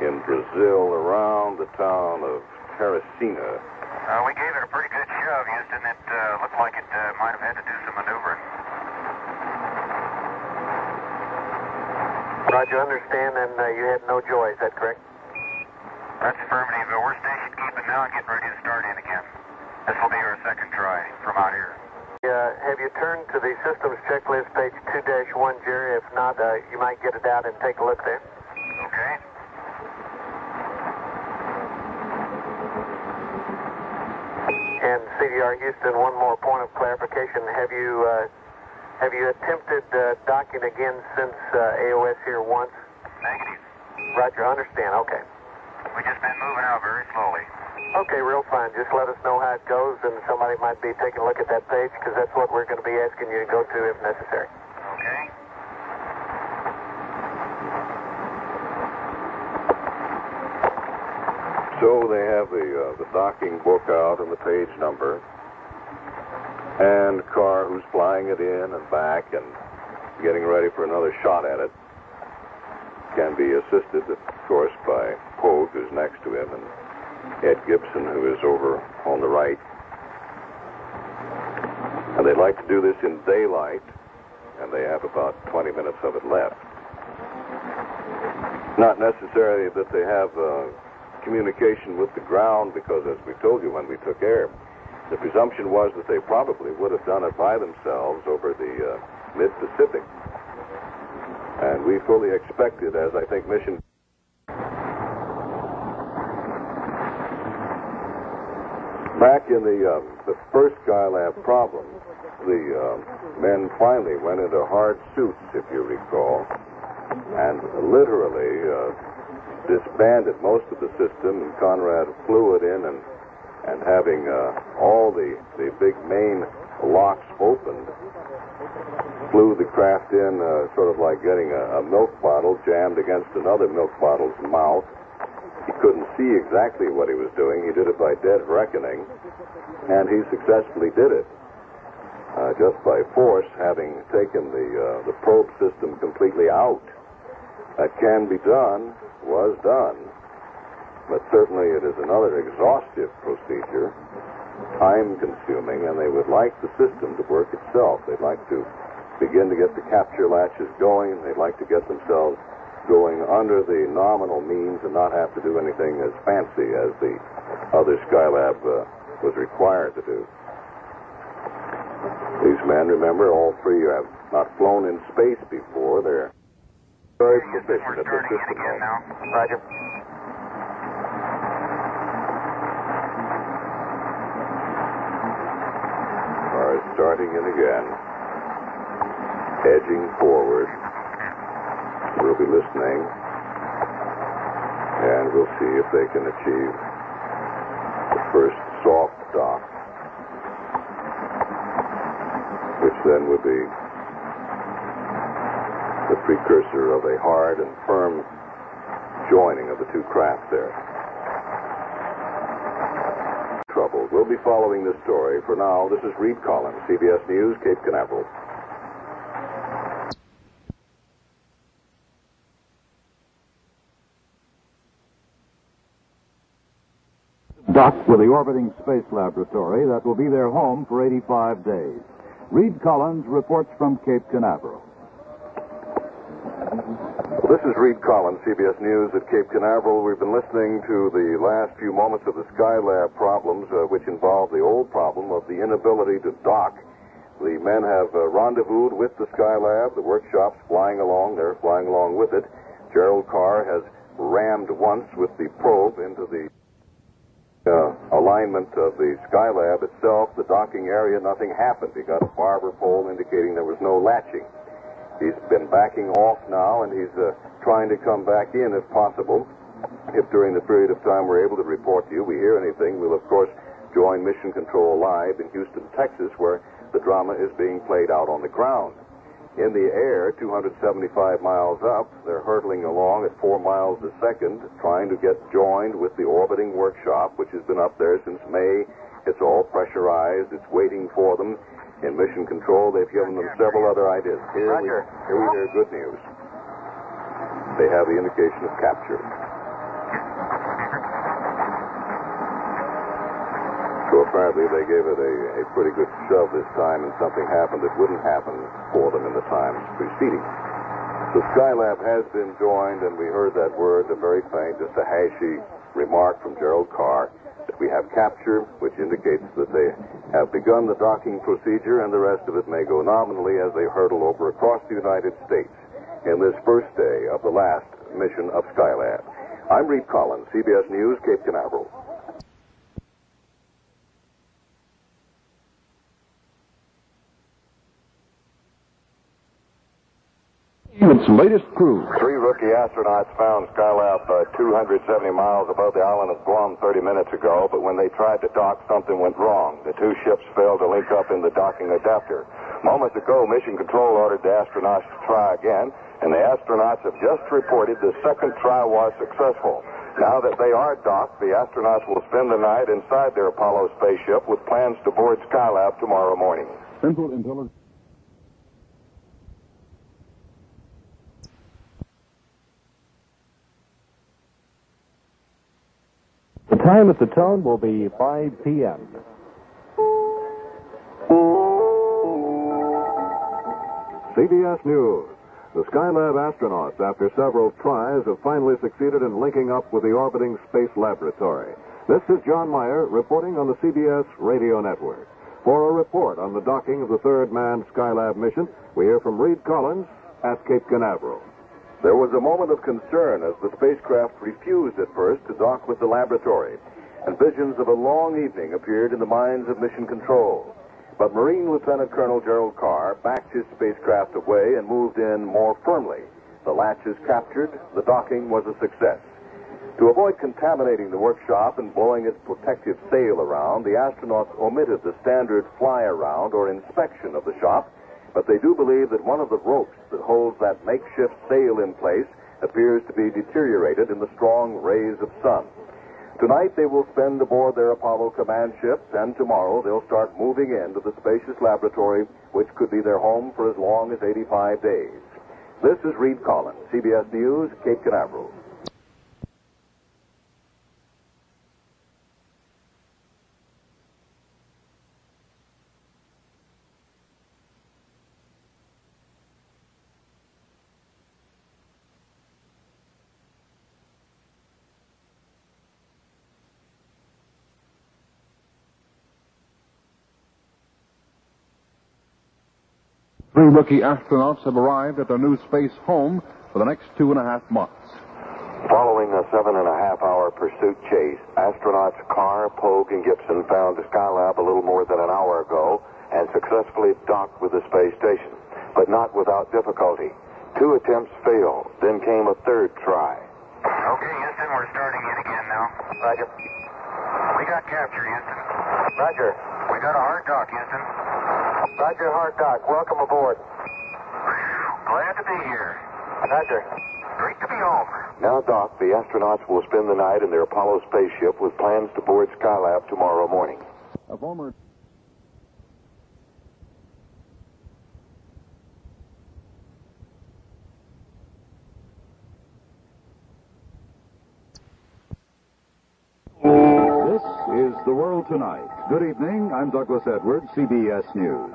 in Brazil around the town of Teresina. We gave it a pretty good shove, Houston. It looked like it might have had to do some maneuvering. Roger, understand, and you had no joy, is that correct? That's affirmative. We're station keeping now and getting ready to start in again. This will be our second try from out here. Have you turned to the systems checklist, page 2-1, Jerry? If not, you might get it out and take a look there. Okay. And CDR Houston, one more point of clarification. Have you attempted docking again since AOS here once? Negative. Roger, understand. Okay. We've just been moving out very slowly. Okay, real fine. Just let us know how it goes, and somebody might be taking a look at that page, because that's what we're going to be asking you to go to if necessary. Okay. So they have the docking book out and the page number, and Carr, who's flying it in and back and getting ready for another shot at it, can be assisted, of course, by Pogue, who's next to him, and Ed Gibson, who is over on the right. And they'd like to do this in daylight, and they have about 20 minutes of it left. Not necessarily that they have communication with the ground, because as we told you when we took air, the presumption was that they probably would have done it by themselves over the mid-Pacific. And we fully expected, as I think mission... Back in the first Skylab problem, the men finally went into hard suits, if you recall, and literally disbanded most of the system, and Conrad flew it in, and having all the big main locks opened, flew the craft in sort of like getting a milk bottle jammed against another milk bottle's mouth. He couldn't see exactly what he was doing. He did it by dead reckoning, and he successfully did it. Just by force, having taken the probe system completely out. That can be done, was done, but certainly it is another exhaustive procedure, time-consuming, and they would like the system to work itself. They'd like to begin to get the capture latches going. They'd like to get themselves going under the nominal means and not have to do anything as fancy as the other Skylab was required to do. These men, remember, all three have not flown in space before. They're very proficient at the system. Roger. Are starting in again, edging forward. We'll be listening, and we'll see if they can achieve the first soft dock, which then would be the precursor of a hard and firm joining of the two craft there. Trouble. We'll be following this story. For now, this is Reed Collins, CBS News, Cape Canaveral. Docked with the orbiting space laboratory that will be their home for 85 days. Reed Collins reports from Cape Canaveral. This is Reed Collins, CBS News at Cape Canaveral. We've been listening to the last few moments of the Skylab problems, which involve the old problem of the inability to dock. The men have rendezvoused with the Skylab. The workshop's flying along. They're flying along with it. Gerald Carr has rammed once with the probe into the alignment of the Skylab itself. The docking area, nothing happened. He got a barber pole indicating there was no latching. He's been backing off now, and he's trying to come back in if possible. If during the period of time we're able to report to you, we hear anything, we'll, of course, join Mission Control live in Houston, Texas, where the drama is being played out on the ground. In the air, 275 miles up, they're hurtling along at 4 miles a second, trying to get joined with the orbiting workshop, which has been up there since May. It's all pressurized. It's waiting for them. In Mission Control, they've given them several other ideas. Here we hear good news. They have the indication of capture. So apparently they gave it a pretty good shove this time, and something happened that wouldn't happen for them in the times preceding. The Skylab has been joined, and we heard that word, a very faint, just a hashy remark from Gerald Carr, that we have capture, which indicates that they have begun the docking procedure, and the rest of it may go nominally as they hurtle over across the United States in this first day of the last mission of Skylab. I'm Reed Collins, CBS News, Cape Canaveral. Its latest crew. 3 rookie astronauts found Skylab 270 miles above the island of Guam 30 minutes ago, but when they tried to dock, something went wrong. The 2 ships failed to link up in the docking adapter. Moments ago, Mission Control ordered the astronauts to try again, and the astronauts have just reported the second try was successful. Now that they are docked, the astronauts will spend the night inside their Apollo spaceship with plans to board Skylab tomorrow morning. Central Intelligence. The time at the tone will be 5 p.m. CBS News. The Skylab astronauts, after several tries, have finally succeeded in linking up with the orbiting space laboratory. This is John Meyer reporting on the CBS Radio Network. For a report on the docking of the third manned Skylab mission, we hear from Reed Collins at Cape Canaveral. There was a moment of concern as the spacecraft refused at first to dock with the laboratory, and visions of a long evening appeared in the minds of Mission Control. But Marine Lieutenant Colonel Gerald Carr backed his spacecraft away and moved in more firmly. The latches captured, the docking was a success. To avoid contaminating the workshop and blowing its protective sail around, the astronauts omitted the standard fly-around or inspection of the shop, but they do believe that one of the ropes that holds that makeshift sail in place appears to be deteriorated in the strong rays of sun. Tonight they will spend aboard their Apollo command ships, and tomorrow they'll start moving into the spacious laboratory, which could be their home for as long as 85 days. This is Reed Collins, CBS News, Cape Canaveral. Three rookie astronauts have arrived at their new space home for the next 2.5 months. Following a 7.5-hour pursuit chase, astronauts Carr, Pogue, and Gibson found the Skylab a little more than an hour ago and successfully docked with the space station, but not without difficulty. 2 attempts failed, then came a third try. Okay, Houston, we're starting in again now. Roger. We got capture, Houston. Roger. We got a hard dock, Houston. Roger, hard dock. Welcome aboard. Glad to be here. Roger. Great to be home. Now docked, the astronauts will spend the night in their Apollo spaceship with plans to board Skylab tomorrow morning. A former... This is The World Tonight. Good evening. I'm Douglas Edwards, CBS News.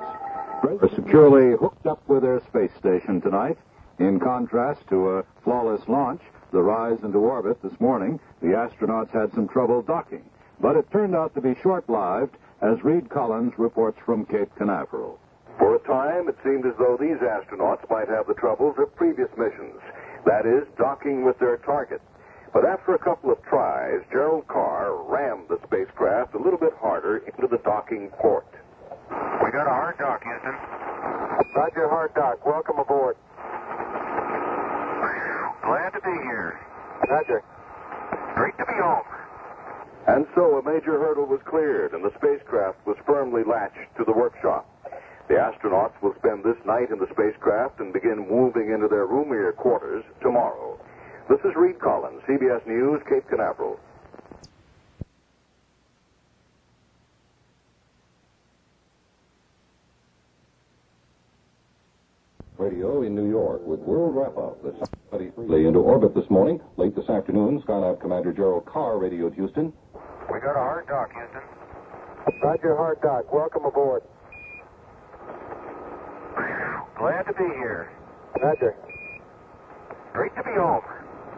Are securely hooked up with their space station tonight. In contrast to a flawless launch, the rise into orbit this morning, the astronauts had some trouble docking. But it turned out to be short-lived, as Reed Collins reports from Cape Canaveral. For a time, it seemed as though these astronauts might have the troubles of previous missions. That is, docking with their target. But after a couple of tries, Gerald Carr rammed the spacecraft a little bit harder into the docking port. We got a hard dock, Houston. Roger, hard dock. Welcome aboard. Roger. Great to be home. And so a major hurdle was cleared, and the spacecraft was firmly latched to the workshop. The astronauts will spend this night in the spacecraft and begin moving into their roomier quarters tomorrow. This is Reed Collins, CBS News, Cape Canaveral. Radio in New York with World Wrap-Up. The successfully into orbit this morning. Late this afternoon, Skylab Commander Gerald Carr radioed Houston. We got a hard dock, Houston. Roger, hard dock. Welcome aboard. Glad to be here. Roger. Great to be home.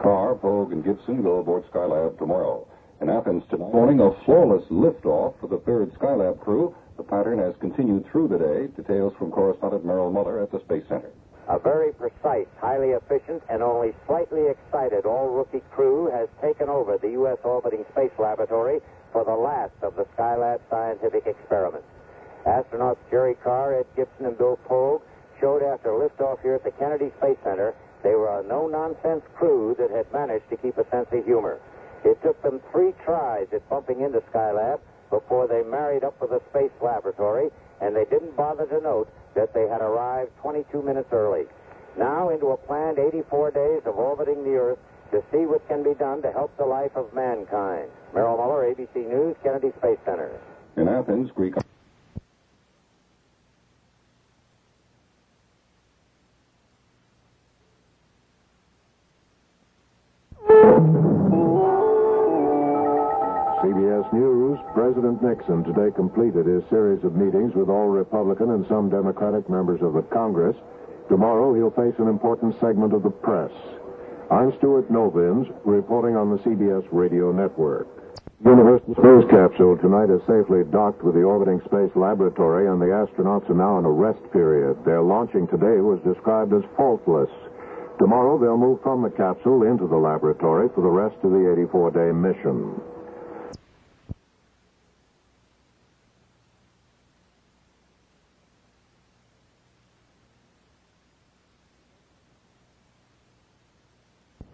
Carr, Pogue, and Gibson go aboard Skylab tomorrow. In Athens tonight morning, a flawless liftoff for the third Skylab crew. The pattern has continued through the day. Details from correspondent Merrill Muller at the Space Center. A very precise, highly efficient, and only slightly excited all-rookie crew has taken over the U.S. orbiting space laboratory for the last of the Skylab scientific experiments. Astronauts Jerry Carr, Ed Gibson, and Bill Pogue showed after liftoff here at the Kennedy Space Center they were a no-nonsense crew that had managed to keep a sense of humor. It took them 3 tries at bumping into Skylab before they married up with the space laboratory, and they didn't bother to note that they had arrived 22 minutes early. Now into a planned 84 days of orbiting the Earth to see what can be done to help the life of mankind. Merrill Muller, ABC News, Kennedy Space Center. In Athens, Greek... CBS News, President Nixon today completed his series of meetings with all Republican and some Democratic members of the Congress. Tomorrow he'll face an important segment of the press. I'm Stuart Novins, reporting on the CBS Radio Network. Universal space capsule tonight is safely docked with the orbiting space laboratory, and the astronauts are now in a rest period. Their launching today was described as faultless. Tomorrow they'll move from the capsule into the laboratory for the rest of the 84-day mission.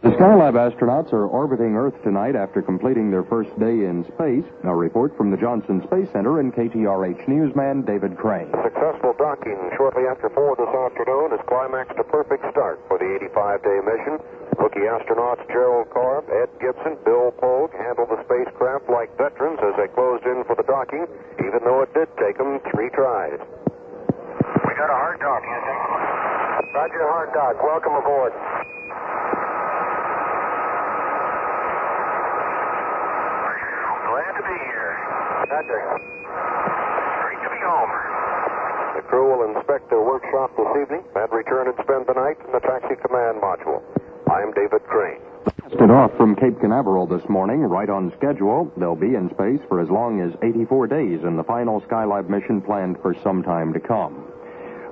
The Skylab astronauts are orbiting Earth tonight after completing their first day in space. A report from the Johnson Space Center and KTRH newsman David Crane. Successful docking shortly after 4 this afternoon has climaxed a perfect start for the 85-day mission. Rookie astronauts Gerald Carr, Ed Gibson, Bill Pogue handled the spacecraft like veterans as they closed in for the docking, even though it did take them 3 tries. We got a hard dock, Houston. Roger, hard dock. Welcome aboard. Glad to be here. Roger. Great to be home. The crew will inspect their workshop this evening and return and spend the night in the taxi command module. I'm David Crane. Blasted off from Cape Canaveral this morning, right on schedule. They'll be in space for as long as 84 days in the final Skylab mission planned for some time to come.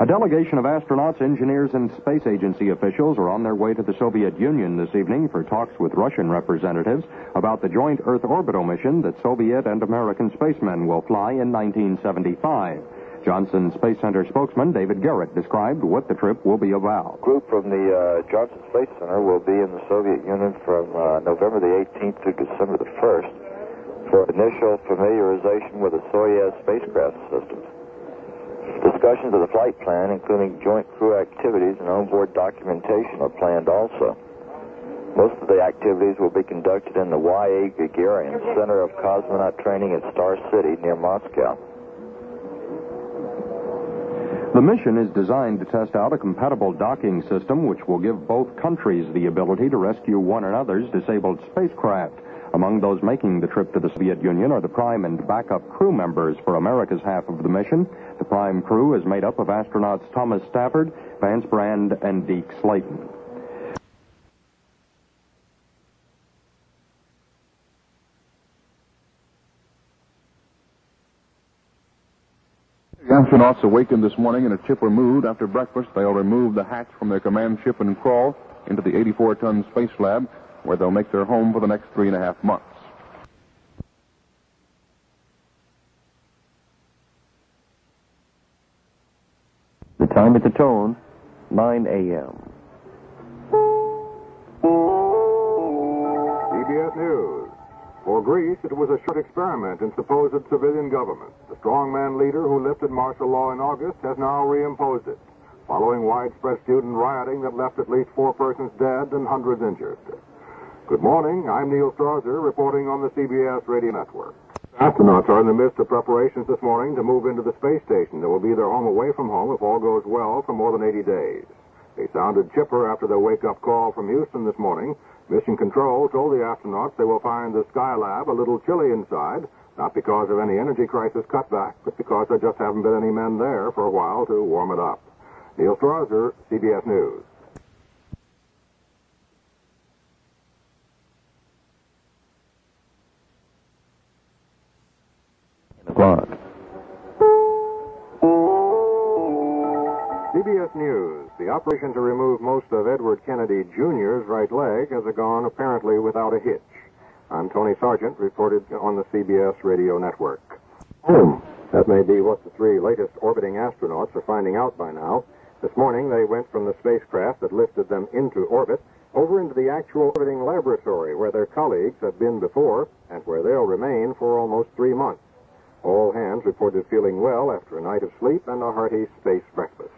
A delegation of astronauts, engineers, and space agency officials are on their way to the Soviet Union this evening for talks with Russian representatives about the joint Earth orbital mission that Soviet and American spacemen will fly in 1975. Johnson Space Center spokesman David Garrett described what the trip will be about. A group from the Johnson Space Center will be in the Soviet Union from November the 18th to December the 1st for initial familiarization with the Soyuz spacecraft systems. Discussions of the flight plan, including joint crew activities and onboard documentation, are planned also. Most of the activities will be conducted in the Y.A. Gagarin Center of Cosmonaut Training at Star City near Moscow. The mission is designed to test out a compatible docking system which will give both countries the ability to rescue one another's disabled spacecraft. Among those making the trip to the Soviet Union are the prime and backup crew members for America's half of the mission. The prime crew is made up of astronauts Thomas Stafford, Vance Brand, and Deke Slayton. The astronauts awakened this morning in a chipper mood. After breakfast, they'll remove the hatch from their command ship and crawl into the 84-ton space lab, where they'll make their home for the next 3.5 months. The time at the tone, 9 a.m. CBS News. For Greece, it was a short experiment in supposed civilian government. The strongman leader who lifted martial law in August has now reimposed it, following widespread student rioting that left at least 4 persons dead and hundreds injured. Good morning. I'm Neil Strasser, reporting on the CBS Radio Network. Astronauts are in the midst of preparations this morning to move into the space station that will be their home away from home if all goes well for more than 80 days. They sounded chipper after their wake-up call from Houston this morning. Mission Control told the astronauts they will find the Skylab a little chilly inside, not because of any energy crisis cutback, but because there just haven't been any men there for a while to warm it up. Neil Strasser, CBS News. CBS News. The operation to remove most of Edward Kennedy Jr.'s right leg has gone apparently without a hitch. I'm Tony Sargent, reported on the CBS Radio Network. That may be what the 3 latest orbiting astronauts are finding out by now. This morning, they went from the spacecraft that lifted them into orbit over into the actual orbiting laboratory where their colleagues have been before and where they'll remain for almost 3 months. All hands reported feeling well after a night of sleep and a hearty space breakfast.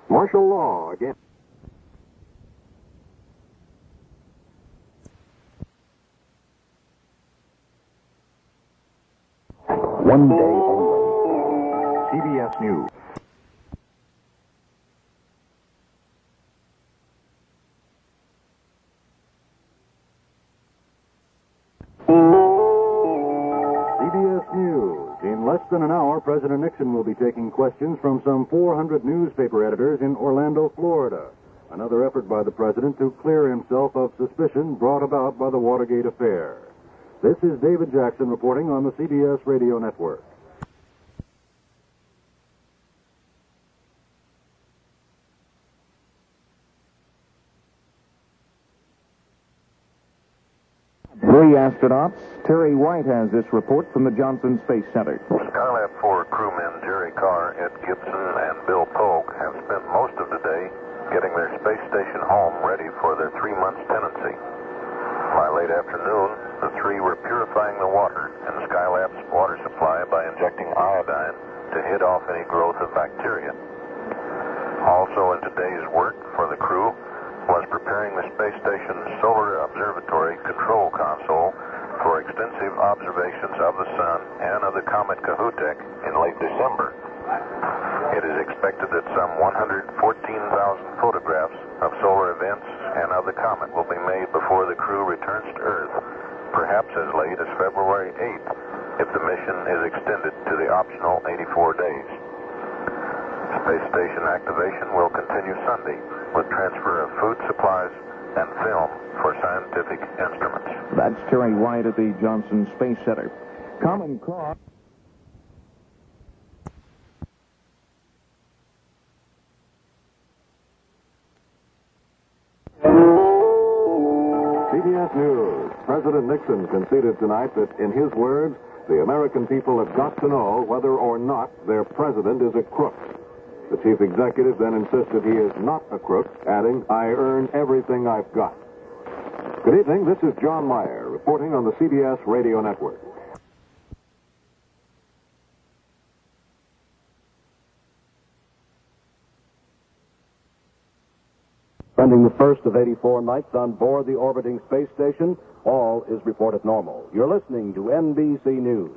Martial law again. One day only. CBS News. CBS News. In less than an hour, President Nixon will be taking questions from some 400 newspaper editors in Orlando, Florida. Another effort by the president to clear himself of suspicion brought about by the Watergate affair. This is David Jackson reporting on the CBS Radio Network. Three astronauts. Terry White has this report from the Johnson Space Center. Skylab 4 crewmen Jerry Carr, Ed Gibson, and Bill Polk have spent most of the day getting their space station home ready for their 3-month tenancy. By late afternoon, the 3 were purifying the water in the Skylab's water supply by injecting iodine to head off any growth of bacteria. Also in today's work for the crew was preparing the space station's solar observatory control console for extensive observations of the sun and of the comet Kohoutek in late December. It is expected that some 114,000 photographs of solar events and of the comet will be made before the crew returns to Earth, perhaps as late as February 8th, if the mission is extended to the optional 84 days. Space station activation will continue Sunday with transfer of food supplies and film for scientific instruments. That's Terry White at the Johnson Space Center. Common Cause. CBS News. President Nixon conceded tonight that, in his words, the American people have got to know whether or not their president is a crook. The chief executive then insisted he is not a crook, adding, "I earn everything I've got." Good evening. This is John Meyer reporting on the CBS Radio Network. Spending the first of 84 nights on board the orbiting space station, all is reported normal. You're listening to NBC News.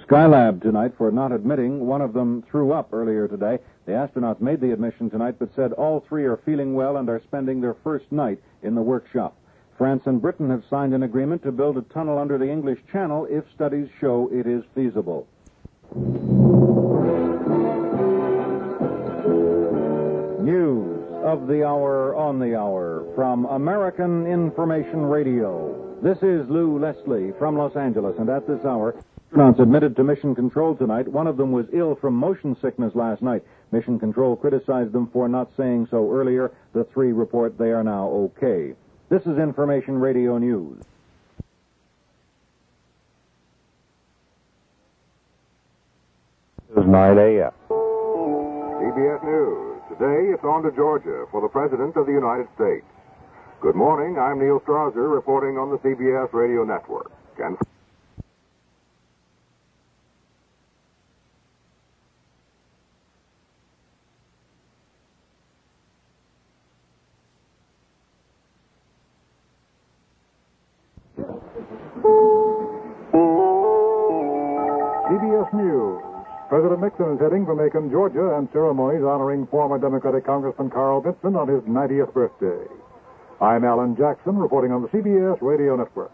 Skylab tonight for not admitting. One of them threw up earlier today. The astronauts made the admission tonight, but said all 3 are feeling well and are spending their first night in the workshop. France and Britain have signed an agreement to build a tunnel under the English Channel if studies show it is feasible. News of the hour on the hour from American Information Radio. This is Lou Leslie from Los Angeles, and at this hour, astronauts admitted to Mission Control tonight. One of them was ill from motion sickness last night. Mission Control criticized them for not saying so earlier. The 3 report they are now okay. This is Information Radio News. It's 9 a.m. CBS News. Today it's on to Georgia for the President of the United States. Good morning. I'm Neil Strasser reporting on the CBS Radio Network. And CBS News. President Nixon is heading for Macon, Georgia, and ceremonies honoring former Democratic Congressman Carl Vinson on his 90th birthday. I'm Alan Jackson, reporting on the CBS Radio Network.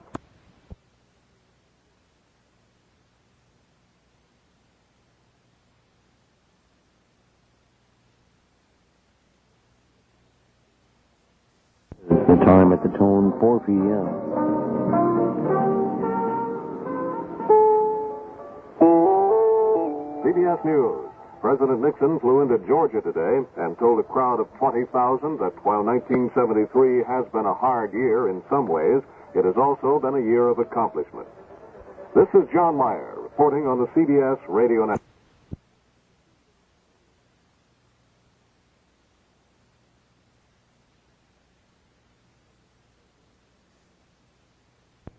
The time at the tone, 4 p.m. CBS News. President Nixon flew into Georgia today and told a crowd of 20,000 that while 1973 has been a hard year in some ways, it has also been a year of accomplishment. This is John Meyer reporting on the CBS Radio Network.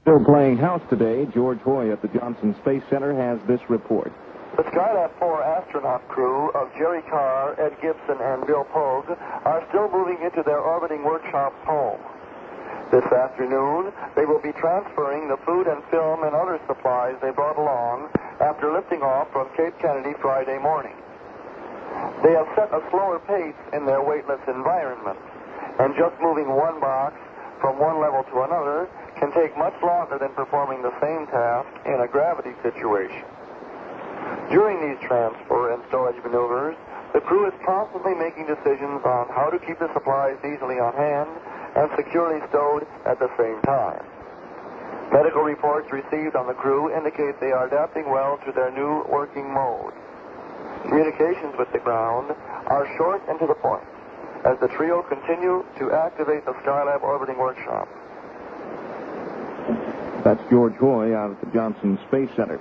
Still playing house today, George Hoy at the Johnson Space Center has this report. The Skylab 4 astronaut crew of Jerry Carr, Ed Gibson, and Bill Pogue are still moving into their orbiting workshops home. This afternoon, they will be transferring the food and film and other supplies they brought along after lifting off from Cape Kennedy Friday morning. They have set a slower pace in their weightless environment, and just moving one box from one level to another can take much longer than performing the same task in a gravity situation. During these transfer and storage maneuvers, the crew is constantly making decisions on how to keep the supplies easily on hand and securely stowed at the same time. Medical reports received on the crew indicate they are adapting well to their new working mode. Communications with the ground are short and to the point as the trio continue to activate the Skylab orbiting workshop. That's George Hoy out at the Johnson Space Center.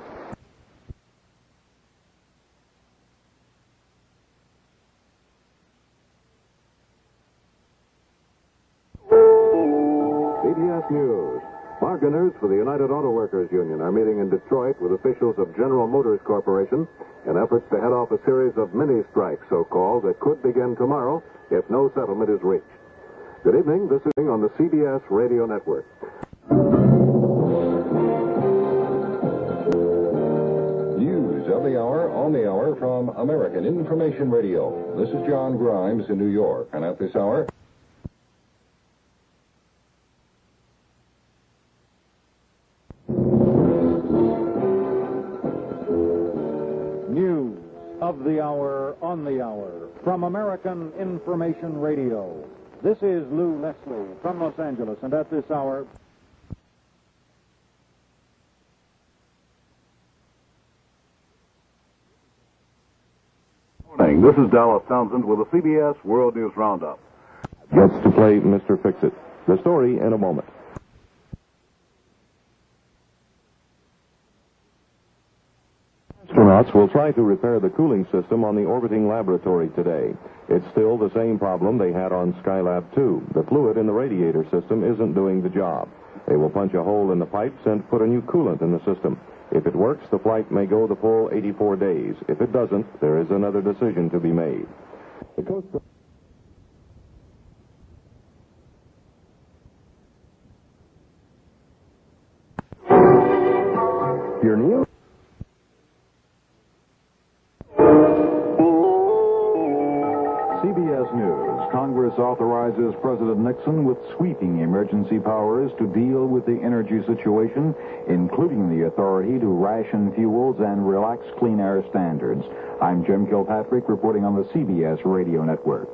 CBS News. Bargainers for the United Auto Workers Union are meeting in Detroit with officials of General Motors Corporation in efforts to head off a series of mini-strikes, so-called, that could begin tomorrow if no settlement is reached. Good evening. This is on the CBS Radio Network. News of the hour, on the hour from American Information Radio. This is John Grimes in New York, and at this hour... News of the hour, on the hour, from American Information Radio. This is Lou Leslie from Los Angeles, and at this hour... Morning. This is Dallas Townsend with the CBS World News Roundup. Gets to play Mr. Fix-It. The story in a moment. Astronauts will try to repair the cooling system on the orbiting laboratory today. It's still the same problem they had on Skylab 2. The fluid in the radiator system isn't doing the job. They will punch a hole in the pipes and put a new coolant in the system. If it works, the flight may go the full 84 days. If it doesn't, there is another decision to be made. The Coast Guard... Your news. CBS News. Congress authorizes President Nixon with sweeping emergency powers to deal with the energy situation, including the authority to ration fuels and relax clean air standards. I'm Jim Kilpatrick reporting on the CBS Radio Network.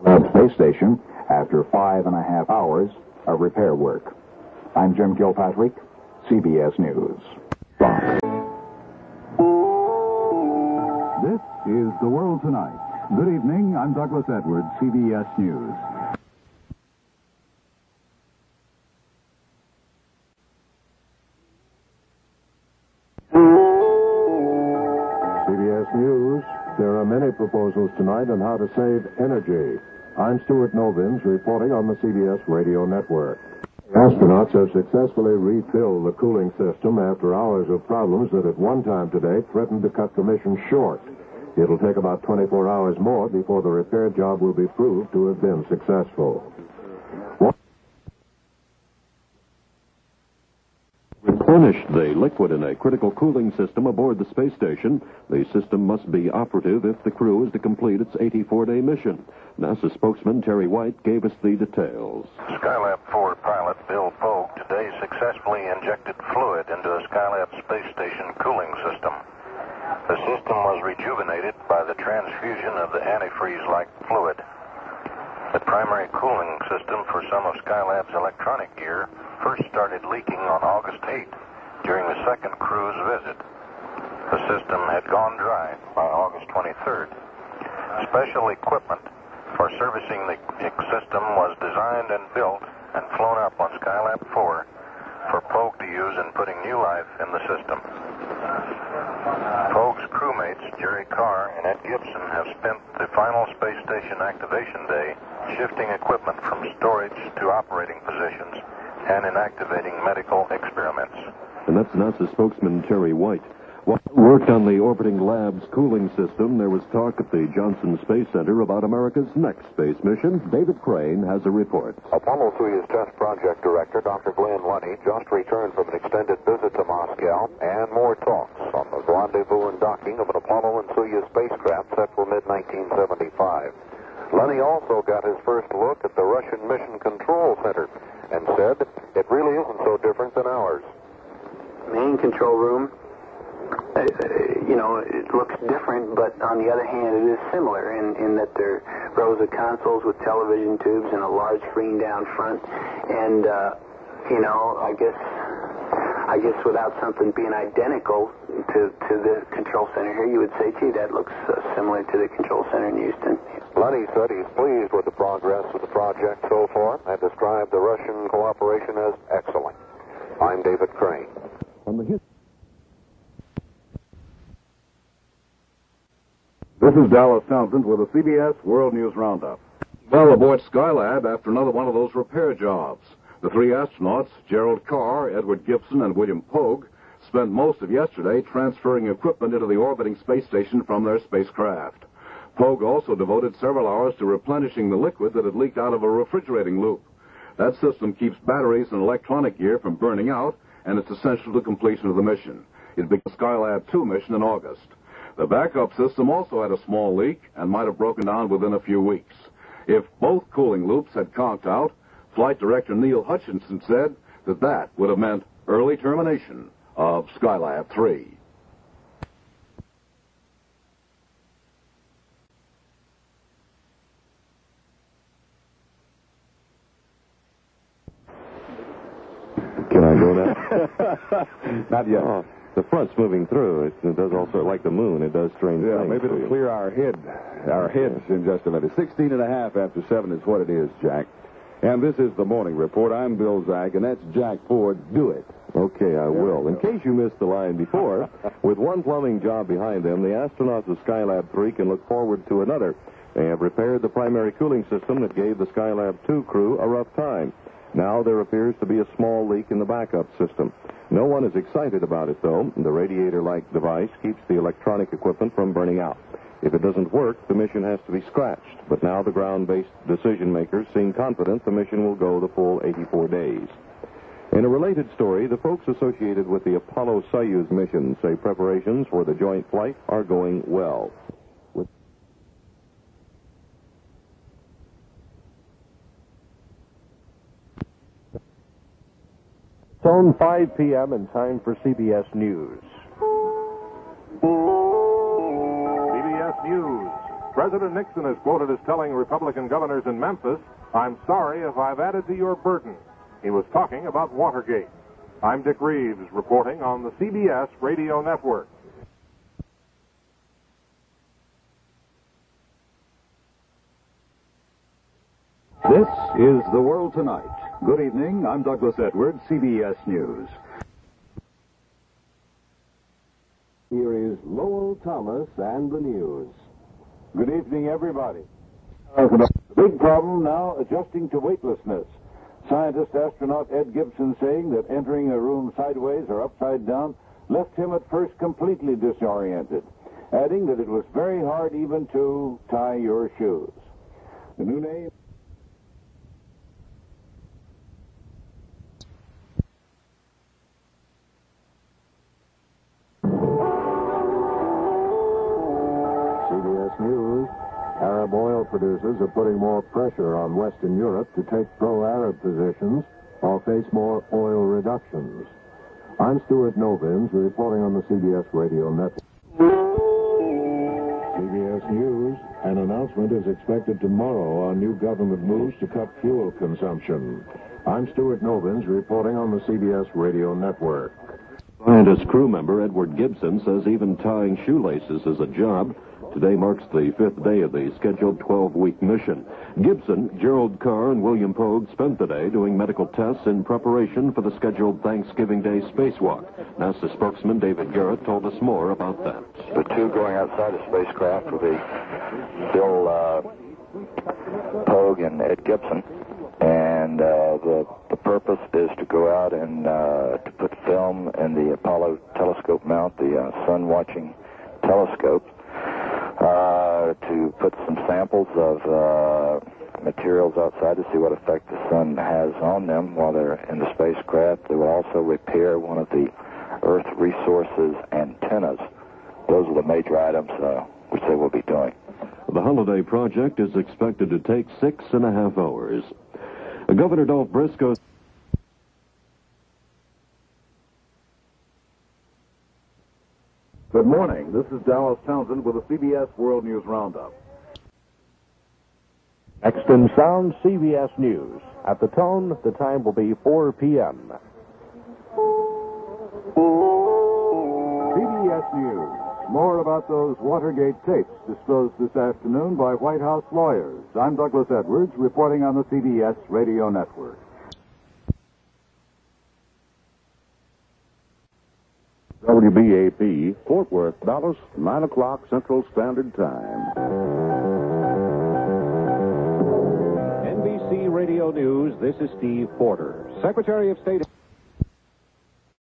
At Space Station, after 5.5 hours of repair work. I'm Jim Kilpatrick, CBS News. This is The World Tonight. Good evening. I'm Douglas Edwards, CBS News. CBS News. flight proposals tonight on how to save energy. I'm Stuart Novins reporting on the CBS Radio Network. Astronauts have successfully refilled the cooling system after hours of problems that at one time today threatened to cut the mission short. It'll take about 24 hours more before the repair job will be proved to have been successful. Replenish the liquid in a critical cooling system aboard the space station. The system must be operative if the crew is to complete its 84-day mission. NASA spokesman Terry White gave us the details. Skylab 4 pilot Bill Pogue today successfully injected fluid into a Skylab space station cooling system. The system was rejuvenated by the transfusion of the antifreeze-like fluid. The primary cooling system for some of Skylab's electronic gear first started leaking on August 8 during the second crew's visit. The system had gone dry by August 23rd. Special equipment for servicing the system was designed and built and flown up on Skylab 4 for Pogue to use in putting new life in the system. Pogue's crewmates, Jerry Carr and Ed Gibson, have spent the final space station activation day shifting equipment from storage to operating positions and inactivating medical experiments. And that's NASA spokesman Terry White. While he worked on the orbiting lab's cooling system, there was talk at the Johnson Space Center about America's next space mission. David Crane has a report. Apollo 3's test project director, Dr. Glenn Lunny, just returned from an extended visit to Moscow and more talks on the rendezvous and docking of an Apollo and Soyuz spacecraft set for mid-1975. Lunny also got his first look at the Russian Mission Control Center and said it really isn't so different than ours. Main control room, it looks different, but on the other hand, it is similar in that there are rows of consoles with television tubes and a large screen down front. And, I guess without something being identical to the control center here, you would say, gee, that looks similar to the control center in Houston. Lunny said he's pleased with the progress of the project so far and described the Russian cooperation as excellent. I'm David Crane. This is Dallas Townsend with a CBS World News Roundup. Well, aboard Skylab after another one of those repair jobs. The three astronauts, Gerald Carr, Edward Gibson, and William Pogue, spent most of yesterday transferring equipment into the orbiting space station from their spacecraft. Pogue also devoted several hours to replenishing the liquid that had leaked out of a refrigerating loop. That system keeps batteries and electronic gear from burning out, and it's essential to completion of the mission. It began the Skylab 2 mission in August. The backup system also had a small leak and might have broken down within a few weeks. If both cooling loops had conked out, Flight Director Neil Hutchinson said that would have meant early termination of Skylab 3. Can I go now? Not yet. Oh, the front's moving through. It does also, like the moon, it does strange things. Maybe it'll clear our heads in just a minute. 16 and a half after 7 is what it is, Jack. And this is the Morning Report. I'm Bill Zag, and that's Jack Ford. Do it. Okay, I will. In case you missed the line before, with one plumbing job behind them, the astronauts of Skylab 3 can look forward to another. They have repaired the primary cooling system that gave the Skylab 2 crew a rough time. Now there appears to be a small leak in the backup system. No one is excited about it, though. The radiator-like device keeps the electronic equipment from burning out. If it doesn't work, the mission has to be scratched. But now the ground-based decision-makers seem confident the mission will go the full 84 days. In a related story, the folks associated with the Apollo Soyuz mission say preparations for the joint flight are going well. It's on 5 p.m. and time for CBS News. CBS News. President Nixon is quoted as telling Republican governors in Memphis, "I'm sorry if I've added to your burden." He was talking about Watergate. I'm Dick Reeves reporting on the CBS Radio Network. This is The World Tonight. Good evening. I'm Douglas Edwards, CBS News. Here is Lowell Thomas and the news. Good evening, everybody. The big problem now, adjusting to weightlessness. Scientist astronaut Ed Gibson saying that entering a room sideways or upside down left him at first completely disoriented, adding that it was very hard even to tie your shoes. The new name... CBS News. Arab oil producers are putting more pressure on Western Europe to take pro-Arab positions or face more oil reductions. I'm Stuart Novins reporting on the CBS Radio Network. CBS News. An announcement is expected tomorrow on new government moves to cut fuel consumption. I'm Stuart Novins reporting on the CBS Radio Network. Scientist crew member Edward Gibson says even tying shoelaces is a job. Today marks the 5th day of the scheduled 12-week mission. Gibson, Gerald Carr, and William Pogue spent the day doing medical tests in preparation for the scheduled Thanksgiving Day spacewalk. NASA spokesman David Garrett told us more about that. The two going outside the spacecraft will be Bill Pogue and Ed Gibson. And the purpose is to go out and to put film in the Apollo telescope mount, the sun-watching telescope, to put some samples of materials outside to see what effect the sun has on them while they're in the spacecraft. They will also repair one of the Earth Resources antennas. Those are the major items which they will be doing. The holiday project is expected to take 6.5 hours. Governor Dolph Briscoe... Good morning. This is Dallas Townsend with the CBS World News Roundup. Next in sound, CBS News. At the tone, the time will be 4 p.m. CBS News. More about those Watergate tapes disclosed this afternoon by White House lawyers. I'm Douglas Edwards, reporting on the CBS Radio Network. WBAP, Fort Worth, Dallas, 9 o'clock Central Standard Time. NBC Radio News, this is Steve Porter. Secretary of State...